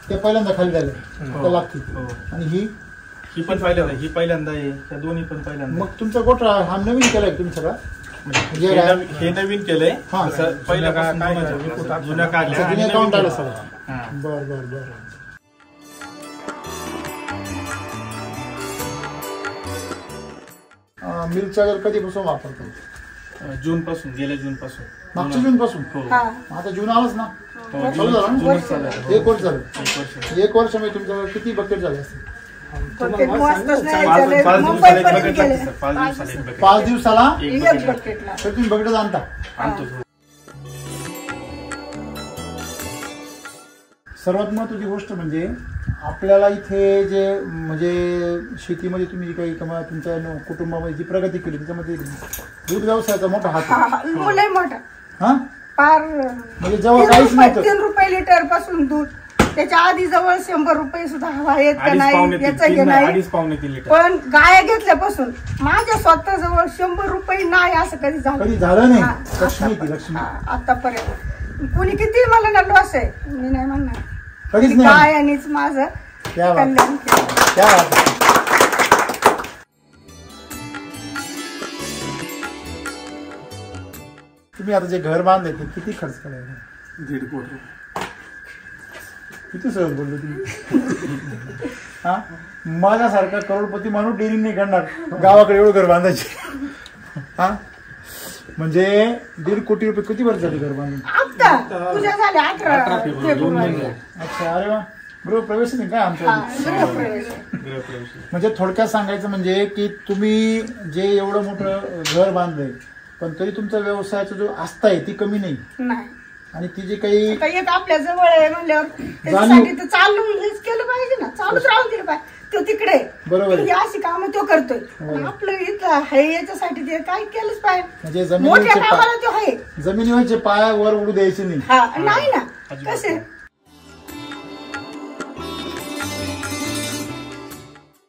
ते पहिल्यांदा खाली झाले त्या लागतील. आणि ही पण पहिल्यांदा, ही पहिल्यांदा आहे, त्या दोन्ही पण पहिल्यांदा. मग तुमचा गोठा हा नवीन केलाय तुम्ही सगळा? हे नवीन केलंय. पहिल्या जुन्या काढल्या. बर बर बर. मिल्क चार्जर कधीपासून वापरतो? जून पासून, गेल्या जून पासून. मागच्या जून पासून? आता जून आलाच ना. एक वर्ष झालं. 1 वर्ष मध्ये तुमच्याकडे किती बकेट झाले असतील? 5 दिवसाला तर तुम्ही बकेट आणता? सर्वात महत्वाची गोष्ट म्हणजे आपल्याला इथे जे म्हणजे शेतीमध्ये तुम्ही जी काही तुमच्या कुटुंबामध्ये जी प्रगती केली त्याच्यामध्ये दूध व्यवसायाचा मोठा हात मोठा. हा फार म्हणजे जेव्हा काहीच नव्हतं 3 रुपये लिटर पासून दूध, त्याच्या आधी जवळ 100 रुपये सुद्धा हवा येत का नाही याचं नाही. पण गाया घेतल्यापासून माझ्या स्वतः जवळ 100 रुपये नाही असं कधी झालं नाही. लक्ष्मी आतापर्यंत कुणी किती मला ना लॉस आहे मी नाही म्हणणार. कधीच गायानेच माझं कल्याण केलं. तुम्ही आता जे घर बांधले ते किती खर्च करायला? 1.5 कोटी. किती सहज बोलले तुम्ही? हा, माझ्यासारखा करोडपती माणूस डेअरी नाही करणार गावाकडे एवढं घर बांधायचे. हा म्हणजे 1.5 कोटी रुपये. किती वर्ष झाली घर बांधून? अच्छा, अरे वा. गृहप्रवेश नाही काय आमच्या? म्हणजे थोडक्यात सांगायचं म्हणजे की तुम्ही जे एवढं मोठं घर बांधलंय पण तरी तुमचा व्यवसायाचा जो आस्था आहे ती कमी नाही. आणि ती जी काही आपल्या जवळ आहे म्हणल्यावर त्याच्यासाठी तर चालू हेच केलं पाहिजे ना, चालूच राहून दिलं पाहिजे. तो तिकडे बरोबर अशी कामं तो करतोय, आपलं इथं आहे याच्यासाठी ते काय केलंच पाहिजे. म्हणजे मोठ्या कामाला तो आहे. जमिनीवरचे पाय वर उडू द्यायचे नाही. नाही ना. कसे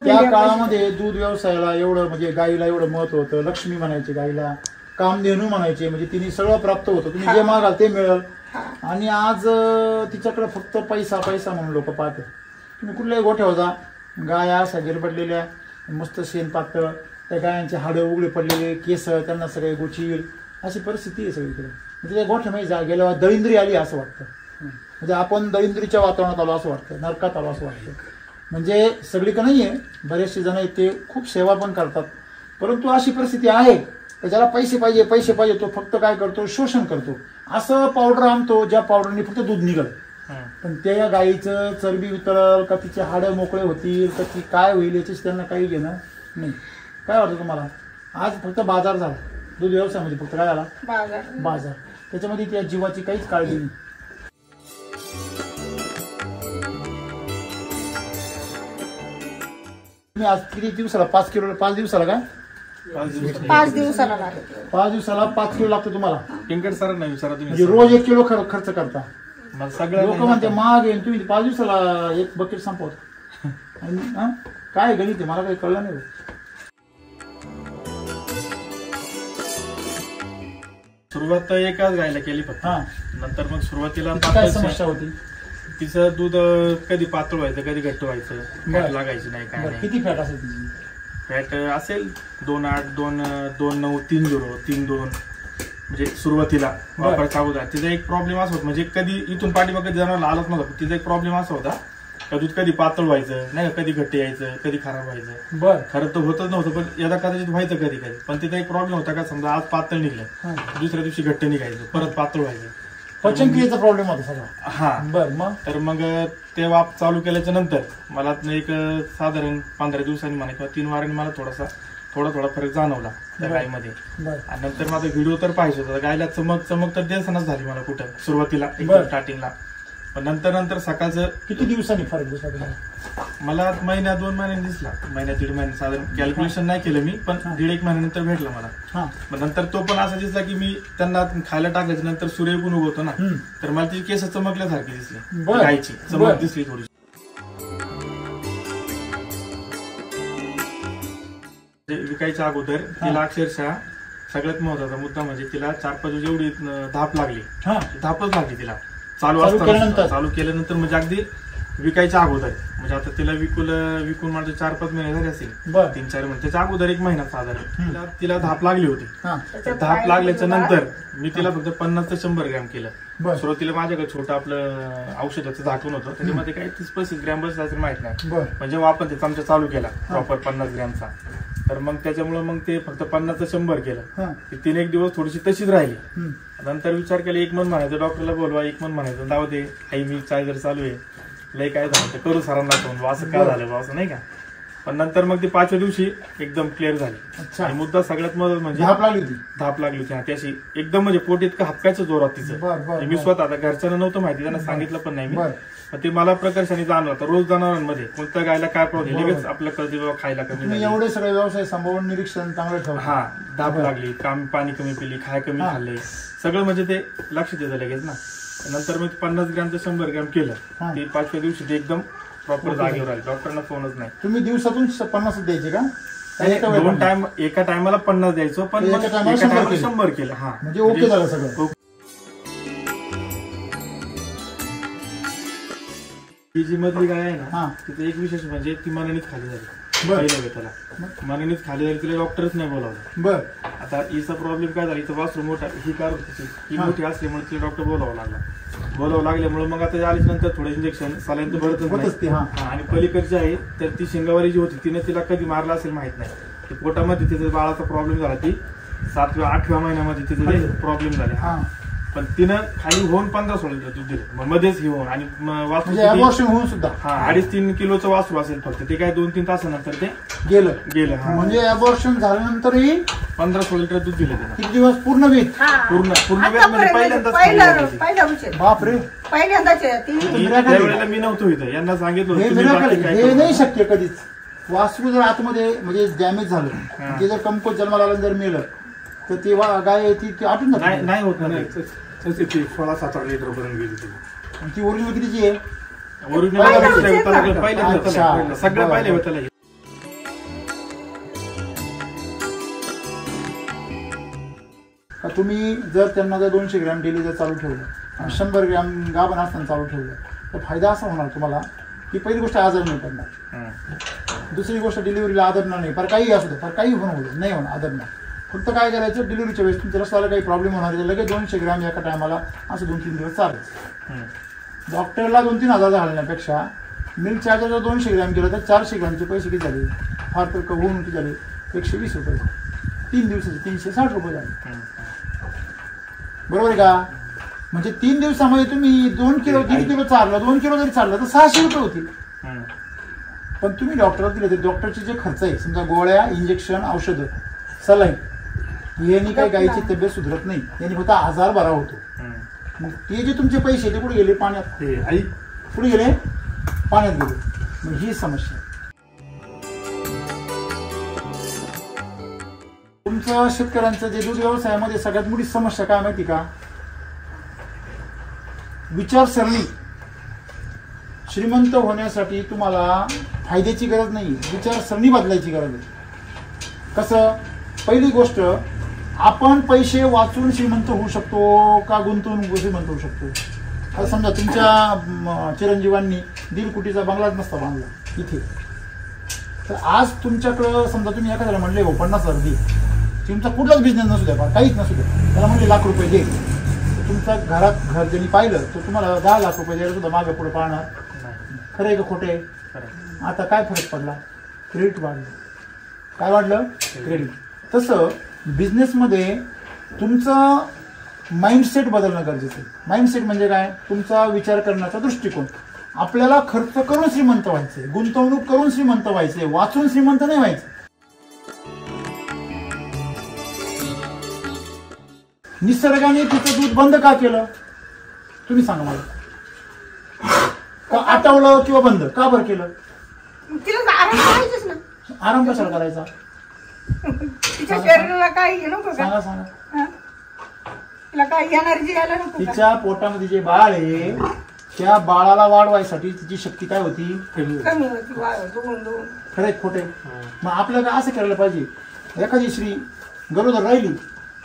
त्या काळामध्ये दूध व्यवसायाला एवढं म्हणजे गाईला एवढं महत्व होतं. लक्ष्मी म्हणायचे गाईला, कामधेनू म्हणायचे. म्हणजे तिने सगळं प्राप्त होतं. तुम्ही जे मागाल ते मिळेल. आणि आज तिच्याकडे फक्त पैसा पैसा म्हणून लोक पाहते. तुम्ही कुठल्याही गोठ्यावर जा, गाया अशा गिरबडलेल्या, मस्त शेण पातळ, त्या गायांचे हाडं उघडे पडलेले, केस त्यांना सगळे गोचील, अशी परिस्थिती आहे सगळीकडे. म्हणजे त्या गोठ्यामध्ये जा गेल्यावर दळिंद्री आली असं वाटतं. म्हणजे आपण दळिंद्रीच्या वातावरणात आलो असं वाटतं, नरकात आलो असं वाटतं. म्हणजे सगळीकडे नाहीये, बरेचसे जण आहेत ते खूप सेवा पण करतात. परंतु अशी परिस्थिती आहे ज्याला पैसे पाहिजे तो फक्त काय करतो, शोषण करतो. असं पावडर आणतो ज्या पावडरने फक्त दूध निघल. पण त्या गाईचं चरबी उतरल का, तिचे हाडं मोकळे होतील का, ती काय होईल याची त्यांना काही घेणं नाही. काय वाटतं तुम्हाला? आज फक्त बाजार झाला दूध व्यवसायामध्ये, फक्त काय झाला? बाजार. त्याच्यामध्ये त्या जीवाची काहीच काळजी नाही. तुम्ही आज किती दिवसाला 5 दिवसाला काय? 5 दिवसाला 5 दिवसाला 5 किलो लागतो तुम्हाला? पिंकट सरांना विचारा तुम्ही. म्हणजे रोज 1 किलो खर्च करता. सगळं लोक म्हणते महाग आहे, तुम्ही 5 दिवसाला 1 बकेट संपवत. काय गणित आहे मला काही कळलं नाही. सुरुवात एकाच गायला केली फक्त. नंतर मग सुरुवातीला काय समस्या होती? तिचं दूध कधी पातळ व्हायचं, कधी घट्ट व्हायचं, फॅट लागायची नाही, काय नाही. किती फॅट असेल तिची? फॅट असेल 2.8, 2.9, 3.0, 3.2. म्हणजे सुरुवातीला वापरायचा अगोदर तिचा एक प्रॉब्लेम असा होता, म्हणजे कधी इथून पाठीमागे जनावरला आलाच नव्हता. तिचा एक प्रॉब्लेम असा होता का दूध कधी पातळ व्हायचं नाही का, कधी घट्ट यायचं, कधी खराब व्हायचं. खरं तर होतच नव्हतं, पण यदा कदाचित व्हायचं कधी कधी. पण तिचा एक प्रॉब्लेम होता का, समजा आज पातळ निघलं, दुसऱ्या दिवशी घट्ट निघायचं, परत पातळ व्हायचं. पचनक्रियेचा प्रॉब्लेम होता सगळा. मग तर मग ते वाप चालू केल्याच्या नंतर मला एक साधारण 15 दिवसांनी म्हणा किंवा 3 वारांनी मला थोडा फरक जाणवला त्या गायीमध्ये. आणि नंतर माझा व्हिडिओ तर पाहिजे होता. गायला चमक तर दिसनाच झाली मला कुठं सुरुवातीला स्टार्टिंगला. पण नंतर सकाळचं. किती दिवसांनी फरक दिसला मला? 1-2 महिन्यांनी दिसला. 1-1.5 महिने साधारण. कॅल्क्युलेशन नाही केलं मी, पण 1.5 महिन्यानंतर भेटलं मला. मग नंतर तो पण असा दिसला की मी त्यांना खायला टाकल्याच्या नंतर सूर्य पण उगवतो ना, तर मला ती केस चमकल्यासारखी दिसली, गायची चमक दिसली थोडी. विकायच्या अगोदर तिला अक्षरशः सगळ्यात महत्वाचा मुद्दा म्हणजे तिला 4-5 दिवस एवढी धापच लागली तिला. चालू केल्यानंतर म्हणजे अगदी विकायच्या अगोदर, म्हणजे आता तिला विकून मला 4-5 महिने झाले असेल, 3-4 महिने, त्याच्या अगोदर 1 महिना साधारण तिला धाप लागली होती. धाप लागल्याच्या नंतर मी तिला फक्त 50 ते 100 ग्रॅम केलं. सुरुवातीला माझ्याकडे छोटं आपलं औषधाचं झाकून होतं, त्याच्यामध्ये काही 30-35 ग्रॅम बस असेल माहित नाही, पण जेव्हा आपण ते चमचा चालू केला प्रॉपर 50 ग्रॅमचा, तर मग त्याच्यामुळे मग ते फक्त 50 ते 100 केलं. 3-1 दिवस थोडीशी तशीच राहिली. नंतर विचार केला, एक मन म्हणायचं डॉक्टरला बोलवा, एक मन म्हणायचं जाऊ दे आई मी चार्जर चालू आहे, लय काय झालं तर करू सरांना फोन, असं काय झालं बा असं नाही का. पण नंतर मग ती 5व्या दिवशी एकदम क्लिअर झाली. आणि मुद्दा सगळ्यात महत्त्वाचा म्हणजे धाप लागली होती. ती अशी एकदम म्हणजे पोट इतकं हापकायचं जोरात तिचं. मी स्वतः आता घरच्यांना नव्हतं माहिती, त्यांना सांगितलं पण नाही मी, पण ते मला प्रकर्षाने जाणवलं. आता रोज जनावरांमध्ये कोणत्या गायला काय प्रॉब्लेम लगेच आपल्या कळते बाबा खायला कमी झाली, एवढे सगळे व्यवसाय सांभाळून निरीक्षण चांगलं ठेवलं. हा धाप लागली, पाणी कमी पिली, खाय कमी खाल्ले, सगळं म्हणजे ते लक्षात येतं लगेच ना. नंतर मी 50 ग्रॅम ते 100 ग्रॅम केलं. ती 5व्या दिवशी ते एकदम प्रॉपर जागेवर आली, डॉक्टरांना फोनच नाही. तुम्ही दिवसातून 50 द्यायचे का? 2 टाइम, एका टायमाला 50 द्यायचो, पण एका टायमाला 100 केलं. हा म्हणजे ओके झालं सगळं. ही जी मधली गाय आहे ना, तिचं एक विशेष म्हणजे ती मनानेच खाली झाली. पहिल्या वेळेला मनानेच खाली झाली, तिला डॉक्टरच नाही बोलावलं. आता हिचा प्रॉब्लेम काय झाला, हिचं वासरू मोठा, ही कार ही मोठी असल्यामुळे तिला डॉक्टर बोलावं लागल्यामुळे मग आता आल्याच्या नंतर थोडं इंजेक्शन सलाईन तर भरतच नाही. आणि पलीकडची आहे तर ती शिंगावारी जी होती तिने तिला कधी मारला असेल माहित नाही. पोटामध्ये तिचा बाळाचा प्रॉब्लेम झाला, ती 7व्या-8व्या महिन्यामध्ये तिचे प्रॉब्लेम झाले. पण तिनं खाली होऊन 15-16 लिटर दूध दिलं, मध्येच ही होऊन. आणि वासरू होऊन सुद्धा 2.5-3 किलोचं वासरू असेल फक्त, ते काय 2-3 तासानंतर ते गेलं. म्हणजे अबॉर्शन झाल्यानंतरही 15-16 लिटर दूध दिलं त्यानं. किती दिवस? पूर्ण वेळ म्हणजे पहिल्यांदाच. बापरे, त्यावेळेला मी नव्हतो इथं, यांना सांगितलं हे नाही शक्य कधीच. वासरू जर आतमध्ये म्हणजे डॅमेज झालं, ते जर कमकुवत जन्माला आलं, जर मेलं, तर ती गाय ती आटून नाही होत नाही. 16-17 लिटर पर्यंत गेली ती. ती ओरिजिनल कितीची आहे? ओरिजिनल सगळं पाहिलं होतं. तुम्ही जर त्यांना जर 200 ग्रॅम डेली जर चालू ठेवलं आणि 100 ग्रॅम गाभण असताना चालू ठेवलं, तर फायदा असा होणार तुम्हाला की पहिली गोष्ट आजार नाही पडणार, दुसरी गोष्ट डिलिव्हरीला आदरणार नाही. पर काही असू दे, पर काही होणं नाही होणार आदरणार. फक्त काय करायचं, डिलिव्हरीच्या वेळेस तुमच्या रस्त्याला काही प्रॉब्लेम होणार आहे, लगेच 200 ग्रॅम एका टायमाला असं 2-3 दिवस चालायचं. डॉक्टरला 2-3 हजार घालण्यापेक्षा मिल्क चार्जर जर 200 ग्रॅम केलं तर 400 ग्रॅमचे पैसे किती झाले? फार तर होऊन किती झाले? 120 रुपये. 3 दिवसाचे 360 रुपये झाले. बरोबर आहे का? म्हणजे 3 दिवसामध्ये तुम्ही 2 किलो 1.5 किलो चाललं, 2 किलो जरी चाललं तर 600 रुपये होतील. पण तुम्ही डॉक्टरला दिले तर डॉक्टरचे जे खर्च आहे, समजा गोळ्या, इंजेक्शन, औषधं, सलाईन, यांनी काही गायीची तब्येत सुधरत नाही, यांनी फक्त आजार बरा होतो. मग ते जे तुमचे पैसे ते कुठे गेले? पाण्यात. आई कुठे गेले? पाण्यात गेले. मग ही समस्या. तुमचं शेतकऱ्यांचं जे दूध व्यवसायामध्ये सगळ्यात मोठी समस्या काय माहिती का? विचारसरणी. श्रीमंत होण्यासाठी तुम्हाला फायद्याची गरज नाही, विचारसरणी बदलायची गरज आहे. कसं? पहिली गोष्ट, आपण पैसे वाचून श्रीमंत होऊ शकतो का गुंतवून श्रीमंत होऊ शकतो? आता समजा तुमच्या चिरंजीवांनी 1.5 कोटीचा बंगलाच नसता बांधला इथे, तर आज तुमच्याकडं समजा तुम्ही एखाद्याला म्हणले हो 50,000 दे, तुमचा कुठलाच बिझनेस नसू द्या, काहीच नसू द्या, त्याला म्हणले लाख रुपये दे, तुमच्या घरात घर ज्यांनी पाहिलं तर तुम्हाला 10 लाख रुपये द्यायला सुद्धा मागे पुढे पाहणार. खरं आहे का खोटं आहे? आता काय फरक पडला? क्रेडिट वाढलं. काय वाढलं? क्रेडिट. तसं बिझनेसमध्ये तुमचं माइंडसेट बदलणं गरजेचं आहे. माइंडसेट म्हणजे काय? तुमचा विचार करण्याचा दृष्टिकोन. आपल्याला खर्च करून श्रीमंत व्हायचंय, गुंतवणूक करून श्रीमंत व्हायचंय, वाचून श्रीमंत नाही व्हायचं. निसर्गाने तिचं दूध बंद का केलं? तुम्ही सांगा मला. का आटवलं किंवा बंद का बरं केलं? आराम कशाला करायचा? तिच्या शरीराला काय नको का? सांगा सांगा. तिला काय एनर्जी यायला नको? तिच्या पोटामध्ये जे बाळ आहे त्या बाळाला वाढवायसाठी तिची शक्ती काय होती? कमी होती. खरंय खोटे? मग आपल्याला असं करायला पाहिजे, एखादी स्त्री गरोदर राहिली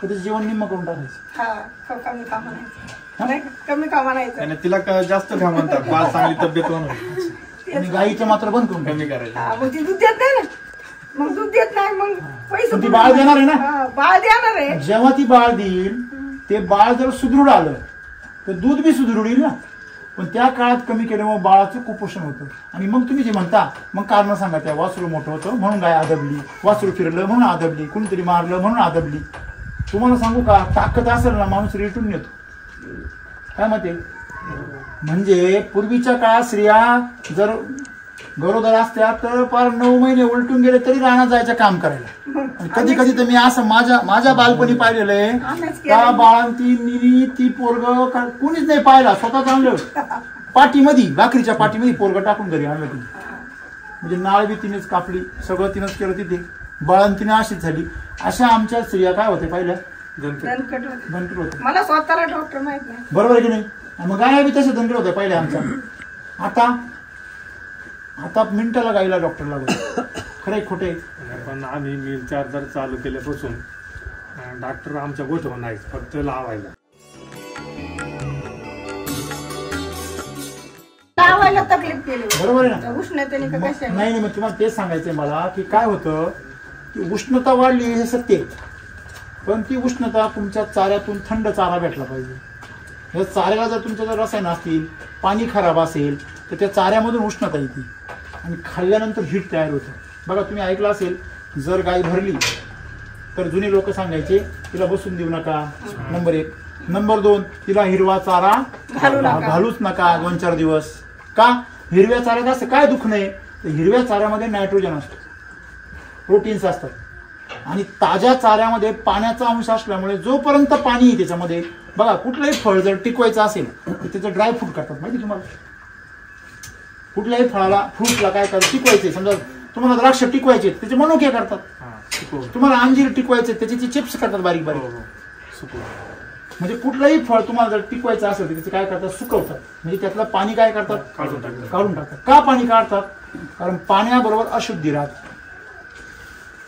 कधी जेवण निम्म करून टाकायचं. हा कमी का म्हणायचं नाही, कमी का म्हणायचं. आणि तिला जास्त खा म्हणतात, बाळ चांगली तब्येत होणार. आणि गाईचं मात्र बंद करून कमी करायचं. मग ती दूध देत नाही ना, मग दूध देत नाही, मग पैसे ती बाळ देणार आहे ना, बाळ देणार आहे. जेव्हा ती बाळ देईल ते बाळ जर सुदृढ आलं तर दूध बी सुदृढ येईल ना. पण त्या काळात कमी केल्यामुळे बाळाचं कुपोषण होतं. आणि मग तुम्ही जे म्हणता मग कारण सांगा, त्या वासरू मोठं होतं म्हणून गाय आदबली, वासरू फिरलं म्हणून आदबली, कुणीतरी मारलं म्हणून आदबली. तुम्हाला सांगू का, ताकद असेल ना माणूस रेटून येतो. काय मते? म्हणजे पूर्वीच्या काळात स्त्रिया जर गरोदर असत्या तर पार 9 महिने उलटून गेले तरी रानात जायचं काम करायला. कधी कधी तर मी असं माझ्या बालपणी पाहिलेलं आहे, त्या बाळांती ती पोरग कुणीच नाही पाहिला, स्वतःच आणलं पाठीमध्ये, भाकरीच्या पाठीमध्ये पोरग टाकून घरी आणलं तिने. म्हणजे नाळ बी तिनेच कापली, सगळं तिनंच केलं तिथे. बाळंतीने अशीच झाली. अशा आमच्या स्त्रिया काय होते पहिल्या, दणकट होते. मला स्वतःला डॉक्टर माहित नाही, बरोबर आहे की नाही. मग गाया बी तसे दणकट होते पहिल्या आमच्या. आता मिनिटाला गाईला डॉक्टर लागतो. खरे खोटे? पण आम्ही मिल चार्जर चालू केल्यापासून डॉक्टर आमच्या गोठवून नाही, फक्त लावायला तकलीफ केली. बरोबर आहे ना, उष्णतेने का कशा. नाही मग तुम्हाला तेच सांगायचंय मला की काय होतं की उष्णता वाढली हे सत्य आहे, पण ती उष्णता तुमच्या चाऱ्यातून थंड चारा भेटला पाहिजे. या चाऱ्याला जर तुमच्या जर रसायन असतील, पाणी खराब असेल तर त्या चाऱ्यामधून उष्णता येते आणि खाल्ल्यानंतर हीट तयार होतं. बघा तुम्ही ऐकलं असेल, जर गाय भरली तर जुने लोक सांगायचे तिला बसून देऊ नका, नंबर 1. नंबर 2, तिला हिरवा चारा घालूच नका 2-4 दिवस. का? हिरव्या चाऱ्यात असं काय दुःख नाही, तर हिरव्या चाऱ्यामध्ये नायट्रोजन असतं, प्रोटीन्स असतात आणि ताज्या चाऱ्यामध्ये पाण्याचा अंश असल्यामुळे जोपर्यंत पाणी आहे त्याच्यामध्ये, बघा कुठलंही फळ जर टिकवायचं असेल तर त्याचं ड्रायफ्रूट करतात माहिती तुम्हाला. कुठल्याही फळाला, फ्रूटला काय करतात, टिकवायचे. समजा तुम्हाला द्राक्ष टिकवायचे त्याचे मनुके करतात, तुम्हाला अंजीर टिकवायचे त्याचे चिप्स करतात बारीक बारीक. म्हणजे कुठलंही फळ तुम्हाला जर टिकवायचं असेल तर त्याचे काय करतात, सुकवतात. म्हणजे त्यातलं पाणी काय करतात, काढून टाकतात. का पाणी काढतात? कारण पाण्याबरोबर अशुद्धी राहते.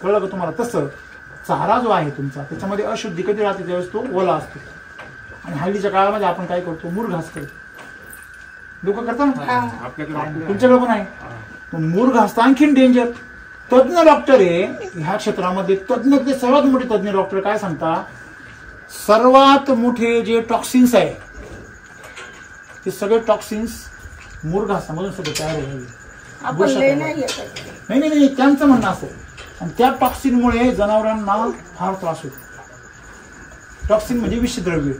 कळलं का तुम्हाला? तसं चारा जो आहे तुमचा त्याच्यामध्ये अशुद्धी कधी राहते, त्यावेळेस तो ओला असतो. आणि हल्लीच्या काळामध्ये आपण काय करतो, मुरघास करतो. लोक करतात ना, तुमच्याकडे पण आहे. मुरघास तर आणखीन डेंजर. तज्ञ डॉक्टर आहे ह्या क्षेत्रामध्ये, तज्ञ ते सर्वात मोठे तज्ञ डॉक्टर काय सांगता, सर्वात मोठे जे टॉक्सिन्स आहे ते सगळे टॉक्सिन्स मुरघासामधून सगळे तयार होईल. नाही त्यांचं म्हणणं असं. आणि त्या टॉक्सिनमुळे जनावरांना फार त्रास होतो. टॉक्सिन म्हणजे विषद्रव्य.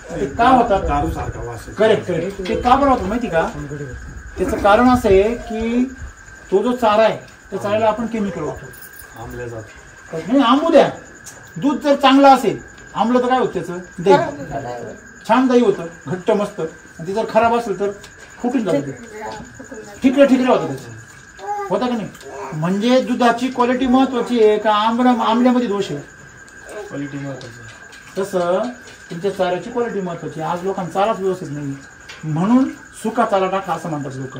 ते का होतात, दारूसारखा वास. करेक्ट. ते का बरं होतं माहिती का? त्याचं कारण असं आहे की तो जो चारा आहे त्या चाऱ्याला आपण केमिकल वापरतो. आंबल्या जातो नाही, आंबू द्या. दूध जर चांगलं असेल, आंबलं तर काय होतं, त्याचं दही छान दही होतं, घट्ट मस्त. आणि ते जर खराब असेल तर फुटून जातं, ठिकलं होतं त्याचं. होता का नाही? म्हणजे दुधाची क्वालिटी महत्वाची आहे का आंबल्यामध्ये दोष आहे? क्वालिटी महत्वाची. तसं तुमच्या चाऱ्याची क्वालिटी महत्वाची. आज लोकांना चाराच व्यवस्थित नाही, म्हणून सुका चारा टाका असं म्हणतात लोक.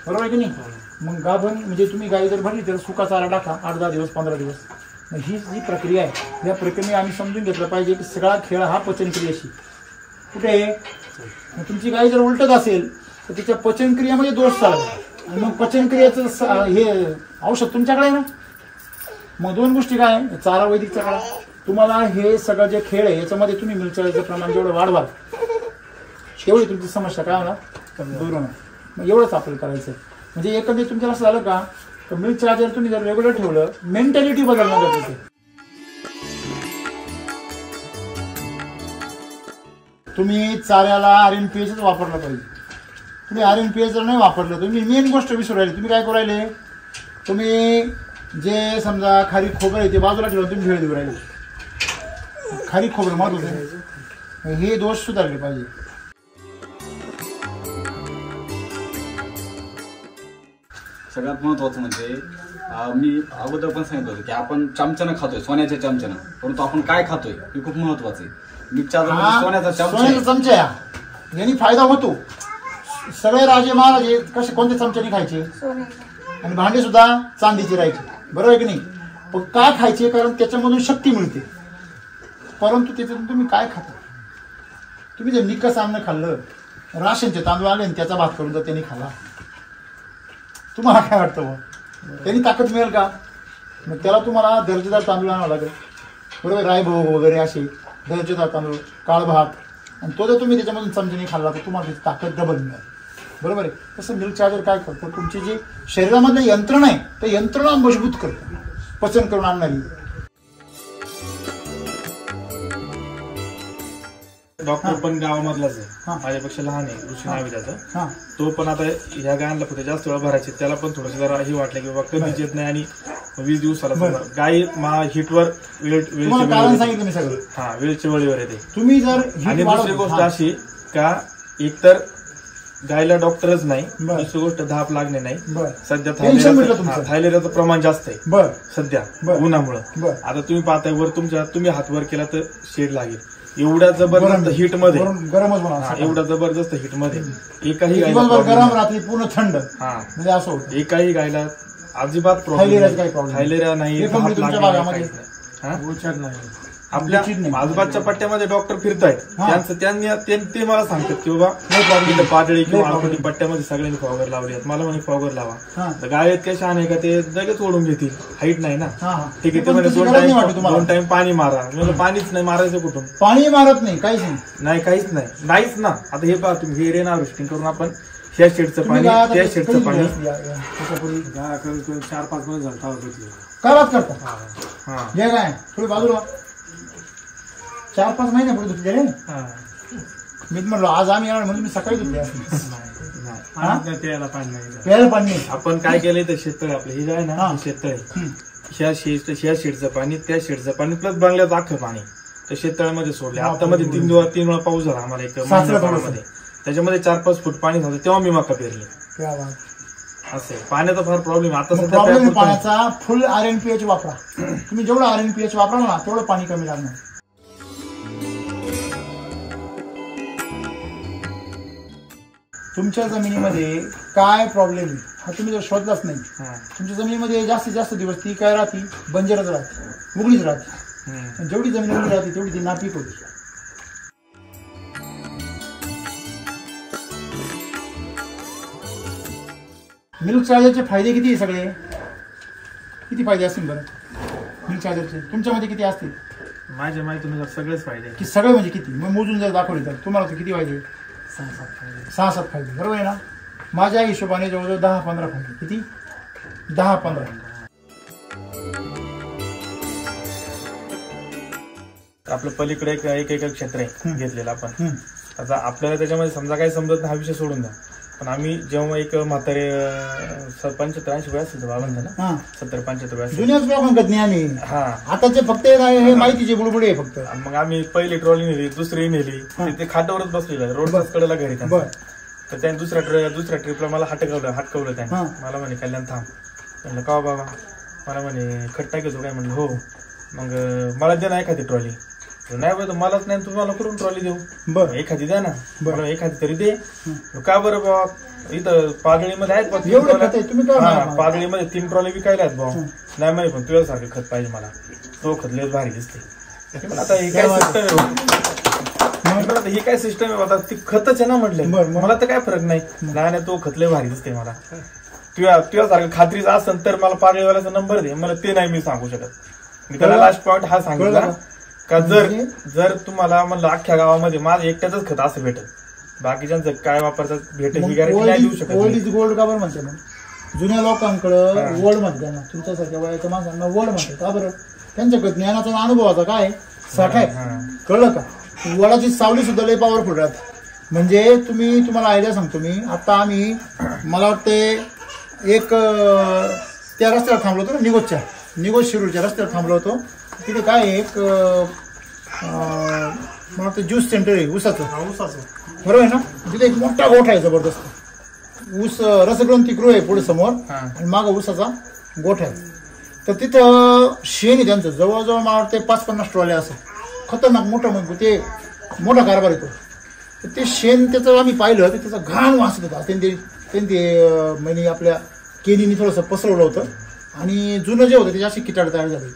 बरोबर आहे की नाही? मग गाभण म्हणजे तुम्ही गाई जर भरली तर सुका चारा टाका 8-10 दिवस 15 दिवस. ही जी प्रक्रिया आहे, या प्रक्रियेने आम्ही समजून घेतलं पाहिजे की सगळा खेळ हा पचनक्रियेशी. कुठे तुमची गाई जर उलटत असेल तर तिच्या पचनक्रियेमध्ये दोष चालला आणि मग पचनक्रियेचं हे औषध तुमच्याकडे आहे ना. मग 2 गोष्टी काय, चारा वैदिकचा काळा. तुम्हाला हे सगळं जे खेळ आहे याच्यामध्ये तुम्ही मिलचाळीचं प्रमाण जेवढं वाढवाल तेवढी तुमची समस्या काय होणार, दूर होणार. मग एवढंच आपल्याला करायचं. म्हणजे एकंदरीत तुमच्या असं झालं का, तर मिल्क चार्जर तुम्ही जर रेग्युलर ठेवलं, मेंटॅलिटी बदलणं गरजेचं आहे. तुम्ही चाऱ्याला RNPH वापरलं पाहिजे. तुम्ही RNPH जर नाही वापरलं, तुम्ही मेन गोष्ट विसरू राहिले. तुम्ही काय करू राहिले, तुम्ही जे समजा खारी खोबरं आहे ते बाजूला ठेवून तुम्ही भेळ देऊ राहिले. खारी खोबरं महत्वाचं आहे, हे दोष सुधारले पाहिजे. सगळ्यात महत्वाचं म्हणजे मी अगोदर पण सांगितलं होतं की आपण चमच्यानं खातोय, सोन्याच्या चमच्यानं, परंतु आपण काय खातोय हे खूप महत्वाचं आहे. सोन्याचा चमचा यांनी फायदा होतो. सगळे राजे महाराजे कसे कोणत्या चमच्याने खायचे, आणि भांडे सुद्धा चांदीचे राहायचे. बरोबर आहे की नाही? पण का खायचे, कारण त्याच्यामधून शक्ती मिळते. परंतु त्याच्यातून तुम्ही काय खाता? तुम्ही जर निकस अन्न खाल्लं, राशनचे तांदूळ आले आणि त्याचा भात करून जर त्यांनी खाल्ला, तुम्हाला काय वाटतं मग त्यांनी ताकद मिळेल का? मग त्याला तुम्हाला दर्जेदार तांदूळ आणावं लागेल, बरोबर, रायभोग वगैरे असे दर्जेदार तांदूळ, काळ भात, आणि तो जर तुम्ही त्याच्यामधून चमच्याने खाल्ला तर तुम्हाला त्याची ताकद डबल मिळेल, बरोबर आहे. तसं मिल्क चार्जर काय करतं, तुमची जी शरीरामधलं यंत्रणा आहे त्या यंत्रणा मजबूत करतं, पचन करून आणणारी. डॉक्टर पण गावामधलाच आहे, माझ्यापेक्षा लहान आहे, ऋषी नाव आहे त्याचं. तो पण आता ह्या गायांना फक्त जास्त वेळ भरायचे, त्याला पण थोडंसं जरा हे वाटलं की बाबा कधीच येत नाही आणि 20 दिवसाला गाय हिटवर सांगितलं मी सगळं, हा वेळच्या वेळेवर येते तुम्ही जर. आणि दुसरी गोष्ट अशी का एकतर गायला डॉक्टरच नाही, दुसरी गोष्ट धाप लागणे नाही. सध्या थायलेरियाचं प्रमाण जास्त आहे सध्या उन्हामुळं. आता तुम्ही पाहताय वर तुम्ही हात वर केला तर शेड लागेल, एवढ्या जबरदस्त हिट मध्ये, एवढ्या जबरदस्त हिट मध्ये एकाही गायला गरम रात्री पूर्ण थंड, म्हणजे असं होतं एकाही गायला अजिबात प्रॉब्लेम, थायलेरिया नाही, आपल्या आजूबाजूच्या पट्ट्यामध्ये डॉक्टर फिरतायत, ते मला सांगतात की बाबा पातळी किंवा आलपटी पट्ट्यामध्ये सगळ्यांनी फॉगर लावले, मला म्हणे फॉगर लावा. गायत काय शान आहे का, ते लगेच ओढून घेतील, हाईट नाही ना. ठीक आहे, ते म्हणजे 2 टाइम पाणी मारा, म्हणजे पाणीच नाही, मारायचं कुठून? पाणी मारत नाही, काहीच नाही, काहीच नाही, नाहीच ना. आता हे पहा तुम्ही, हे रेन हार्वेस्टिंग करून आपण ह्या शेडचं पाणी, त्या शेडचं पाणी 4-5 महिने झालं काय बात करता? हे काय थोडी बाजूला 4-5 महिन्यापूर्वी धुतले रे. मी म्हणलो आज आम्ही येणार म्हणजे मी सकाळी धुतले, प्यायला पाणी. आपण काय केलंय तर शेततळे आपलं हे आहे ना, शेततळे, ह्या शेडचं पाणी, त्या शेडचं पाणी प्लस बंगल्याचं अख्खं पाणी त्या शेततळ्यामध्ये सोडले. आता मध्ये 3 वेळा पाऊस झाला आम्हाला एक महिन्यामध्ये, त्याच्यामध्ये 4-5 फूट पाणी झालं, तेव्हा मी मका पेरली. असं पाण्याचा फार प्रॉब्लेम आता सध्या. पाण्याचा फुल RNPH वापरा तुम्ही, जेवढं RNPH वापराल ना तेवढं पाणी कमी लागणार. तुमच्या जमिनीमध्ये काय प्रॉब्लेम आहे हा तुम्ही जर शोधलाच नाही, तुमच्या जमिनीमध्ये जास्तीत जास्त दिवस ती काय राहते, बंजरच राहते, उघडीच राहते. जेवढी जमीन उघडी राहते तेवढी ती नापीक होती. मिल्क चार्जरचे फायदे किती आहे, सगळे किती फायदे असतील बरं मिल्क चार्जरचे? तुमच्यामध्ये किती असतील? माझ्या माहितीनुसार सगळेच फायदे. की सगळे म्हणजे किती? मग मोजून जर दाखवले तर तुम्हाला किती फायदे? 6-7 फायदे, बरोबर आहे ना? माझ्या हिशोबाने जवळजवळ 10-15 फायदे. किती? 10-15. आपलं पलीकडे एक क्षेत्र आहे घेतलेलं आपण. आता आपल्याला त्याच्यामध्ये समजा काही समजत नाही, हा विषय सोडून द्या. पण आम्ही जेव्हा एक म्हातारे 75-80 वय असेल बाबांना ना, 70-75 वय जुन्याच लोकांकडे ज्ञान आहे. आताचे फक्त हे माहितीचे बुडबुडे आहे फक्त. मग आम्ही पहिली ट्रॉली नेली, दुसरी नेली, ते खाटावरच बसलेलं रोड कडेला घरी. तर त्याने दुसऱ्या ट्रिपला मला हटकवलं त्याने. मला म्हणे कल्याण थांब. म्हणलं का बाबा? मला म्हणे खट टाकायचो काय? म्हणलं हो. मग मला दे ना एखादी ट्रॉली. नाही बाबा मलाच नाही, तुम्हाला करून ट्रॉली देऊ. बरं एखादी द्या ना. बरं एखादी तरी दे. का बरं बाबा? इथं पागळीमध्ये आहेत बा, पागळीमध्ये 3 ट्रॉली विकायला आहेत भाऊ. नाही म्हणे पण तुझ्यासारखं खत पाहिजे मला, तो खत लय भारी दिसते. आता हे काय सिस्टम आहे, ही काय सिस्टम आहे? आता ती खतच आहे ना म्हटलं, मला तर काय फरक नाही. नाही तो खत लय भारी दिसते मला, तुझ्यासारखं खात्रीचं असेल तर मला पागळीवाल्याचा नंबर दे. मला ते नाही मी सांगू शकत. मी त्याला लास्ट पॉईंट हा सांगितला का जर तुम्हाला म्हणलं अख्ख्या गावामध्ये माझं एकट्याच खत असं भेटत, बाकीच्यांचं काय वापरतात भेटेल ही गॅरंटी नाही देऊ शकत. ओल्ड इज गोल्ड का बरं म्हणते मग? जुन्या लोकांकडं वड म्हणते ना, तुमच्यासारख्या वयाच्या माणसांना वड म्हणते का बरं? त्यांच्याकडे ज्ञानाचा अनुभवाचा काय साठा आहे, कळलं का? वडाची सावली सुद्धा लय पॉवरफुल राहते. म्हणजे तुम्हाला आयडिया सांगतो मी. आता आम्ही मला वाटते एक त्या रस्त्यावर थांबलो होतो ना, निगोज शिरूरच्या रस्त्यावर थांबलो होतो. तिथे काय एक मला वाटतं ज्यूस सेंटर आहे ऊसाचं, बरोबर आहे ना? तिथे एक मोठा गोठा आहे जबरदस्त. ऊस रसग्रंथी गृह आहे पुढे समोर आणि मागं ऊसाचा गोठा आहे. तर तिथं शेण आहे त्यांचं, जवळजवळ मला वाटतं 5-50 ट्रॉल्या असं खतरनाक मोठं ते मोठा कारभार येतो. तर ते शेण त्याचं आम्ही पाहिलं तर त्याचा घाण वास होता. त्यांनी म्हणजे आपल्या केनीने थोडंसं पसरवलं होतं आणि जुनं जे होतं त्याची अशी किटाड तयार झाली.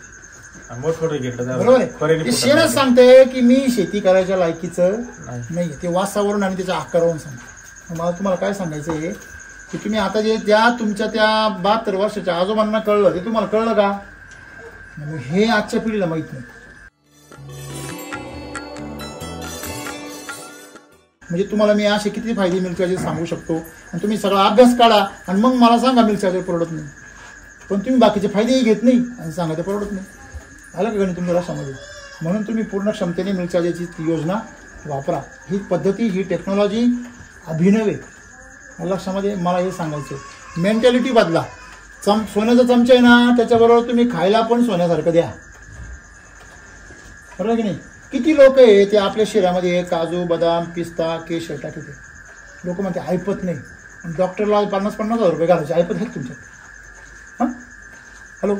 मोठमोठे घेतलं बरोबर आहे. ते शेणच सांगतंय की मी शेती करायच्या लायकीचं नाही. ते वासावरून आणि त्याच्या आकारावरून सांगतो. मला तुम्हाला काय सांगायचं आहे की तुम्ही आता जे ज्या तुमच्या त्या 72 वर्षाच्या आजोबांना कळलं ते तुम्हाला कळलं का? हे आजच्या पिढीला माहित नाही. म्हणजे तुम्हाला मी असे किती फायदे मिल्क चार्जर सांगू शकतो आणि तुम्ही सगळा अभ्यास काढा आणि मग मला सांगा मिल्क चार्जर परवडत नाही. पण तुम्ही बाकीचे फायदेही घेत नाही आणि सांगा ते परवडत नाही. आलं का गणित तुमच्या लक्षामध्ये? म्हणून तुम्ही पूर्ण क्षमतेने मिल्क चार्जरची योजना वापरा. ही पद्धती, ही टेक्नॉलॉजी अभिनव आहे. लक्षामध्ये मला हे सांगायचं. मेंटॅलिटी बदला. सोन्याचा चमचा आहे ना, त्याच्याबरोबर तुम्ही खायला पण सोन्यासारखं द्या. बरोबर की नाही? किती लोक आहे ते आपल्या शरीरामध्ये काजू, बदाम, पिस्ता, केशर टाकते. लोक म्हणते ऐपत नाही. डॉक्टरला 50,000 रुपये घालायचे. ऐपत आहेत तुमच्यात? हां, हॅलो,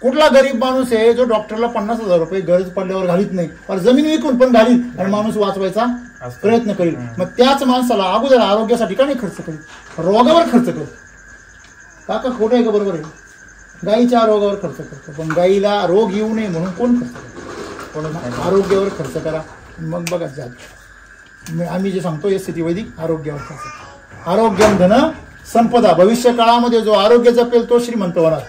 कुठला गरीब माणूस आहे जो डॉक्टरला 50,000 रुपये गरज पडल्यावर घालीत नाही, पण जमीन विकून पण घालील आणि माणूस वाचवायचा प्रयत्न करील. मग त्याच माणसाला अगोदर आरोग्यासाठी का नाही खर्च करेल? रोगावर खर्च करेल. काका खोटं आहे का बरोबर आहे? गाईच्या रोगावर खर्च करतो, पण गाईला रोग येऊ नये म्हणून कोण खर्च करतो? आरोग्यावर खर्च करा. मग बघा जात आम्ही जे सांगतो या स्थिती वैदिक आरोग्यावर खर्च. आरोग्यम धन संपदा. भविष्य काळामध्ये जो आरोग्य जपेल तो श्रीमंत होणार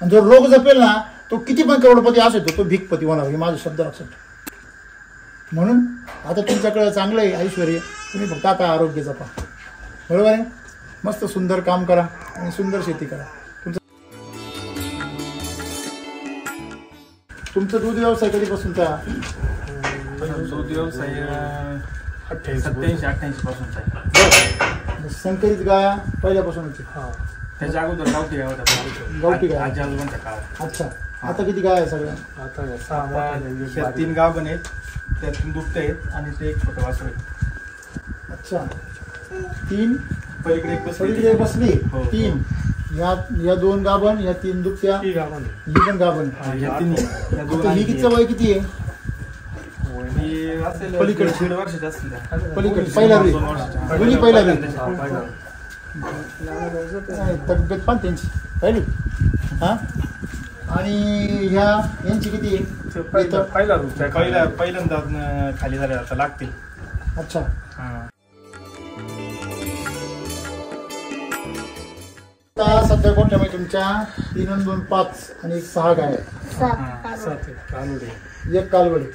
आणि जो रोग जपेल ना तो किती पण करोडपती असेल तो भिकपती होणार. हे माझं शब्द लक्षात. म्हणून आता तुमच्याकडे चांगलं आहे ऐश्वर्य, तुम्ही फक्त आता आरोग्य जपा. बरोबर आहे? मस्त सुंदर काम करा आणि सुंदर शेती करा. तुमचा दूध व्यवसाय कधीपासूनचा? दूध व्यवसाय 87-88 पासूनचा आहे. संकरित गाया पहिल्यापासूनच? त्याच्या अगोदर गावठी गाय होता. गावठी गाय आजी आजोबांच्या काळात. अच्छा. आता किती गाय आहे सगळ्या? आता 3 गाव पण आहेत, त्यात 3 दुभते आहेत आणि ते एक छोटं वासरू आहे. अच्छा. 3 पलीकडे बसली. हो. 3 या 2 गाभण, या 3 दुभत्या, ही पण गाभण. ही किती वय किती आहे? पलीकडे 1.5 वर्षाची असतील. पलीकडे पहिला दोन्ही पहिला तब्येत पण त्यांची पहिली. हा, आणि ह्या यांची किती आहे? पहिल्यांदा खाली झाले आता लागतील. अच्छा. आता सध्या गोठ्यामध्ये तुमच्या 3 आणि 2 5 आणि 1 6 गाय आहे. एक कालवडी.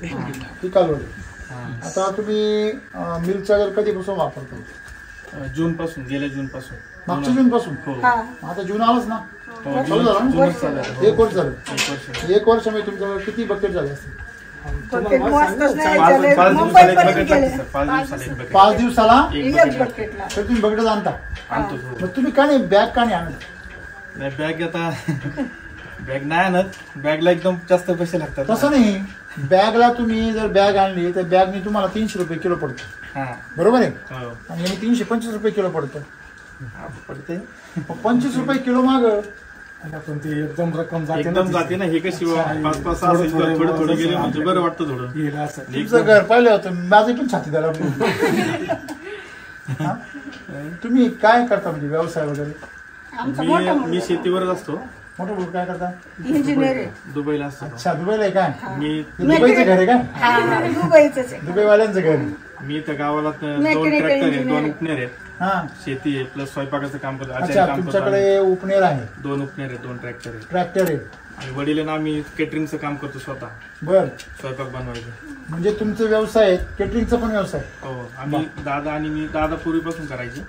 ही कालवडी. आता तुम्ही मिल्क चार्जर कधीपासून वापरतो? जून पासून. गेल्या जून पासून. मागच्या जून पासून? आता जून आलाच ना. 1 वर्ष झालं. 1 वर्ष मी तुमच्याकडे किती बकेट झाले असते? 5 दिवसाला तर तुम्ही बकेट आणता. मग तुम्ही का नाही बॅग का नाही आणत? नाही बॅग आता बॅग नाही आणत. बॅगला एकदम जास्त पैसे लागतात. तसं नाही. बॅगला तुम्ही जर बॅग आणली तर बॅगने तुम्हाला 300 रुपये किलो पडतो. बरोबर आहे? आणि 325 रुपये किलो पडतं. पडते 25 रुपये किलो माग पण ती एकदम रक्कम एकदम जाते ना. हे कशी 5-5 थोडं थोडं गेले म्हणजे बरं वाटतं थोडं. तुमचं घर पाहिलं होतं माझी पण छाती द्यायला. तुम्ही काय करता म्हणजे व्यवसाय वगैरे? मी शेतीवरच असतो. मोठं मोठं काय करता? इंजिनियर. दुबईला असतो. अच्छा. दुबईला आहे काय? मी दुबईचं घर आहे काय? दुबईच आहे. दुबईवाल्यांचं घर. मी तर गावाला 2 ट्रॅक्टर आहेत, 2 उपनेर आहेत. हा, शेती आहे प्लस स्वयंपाकाचं काम करतो. अच्छा. तुमच्याकडे उपनेर आहे? 2 उपनेर आहेत, 2 ट्रॅक्टर आहेत. ट्रॅक्टर आहे. आणि वडिलांना आम्ही केटरिंगचं काम करतो स्वतः. बर. स्वयंपाक बनवायचं. म्हणजे तुमचं व्यवसाय आहे, केटरिंगचा पण व्यवसाय? हो. आम्ही दादा आणि मी दादा पूर्वीपासून करायची.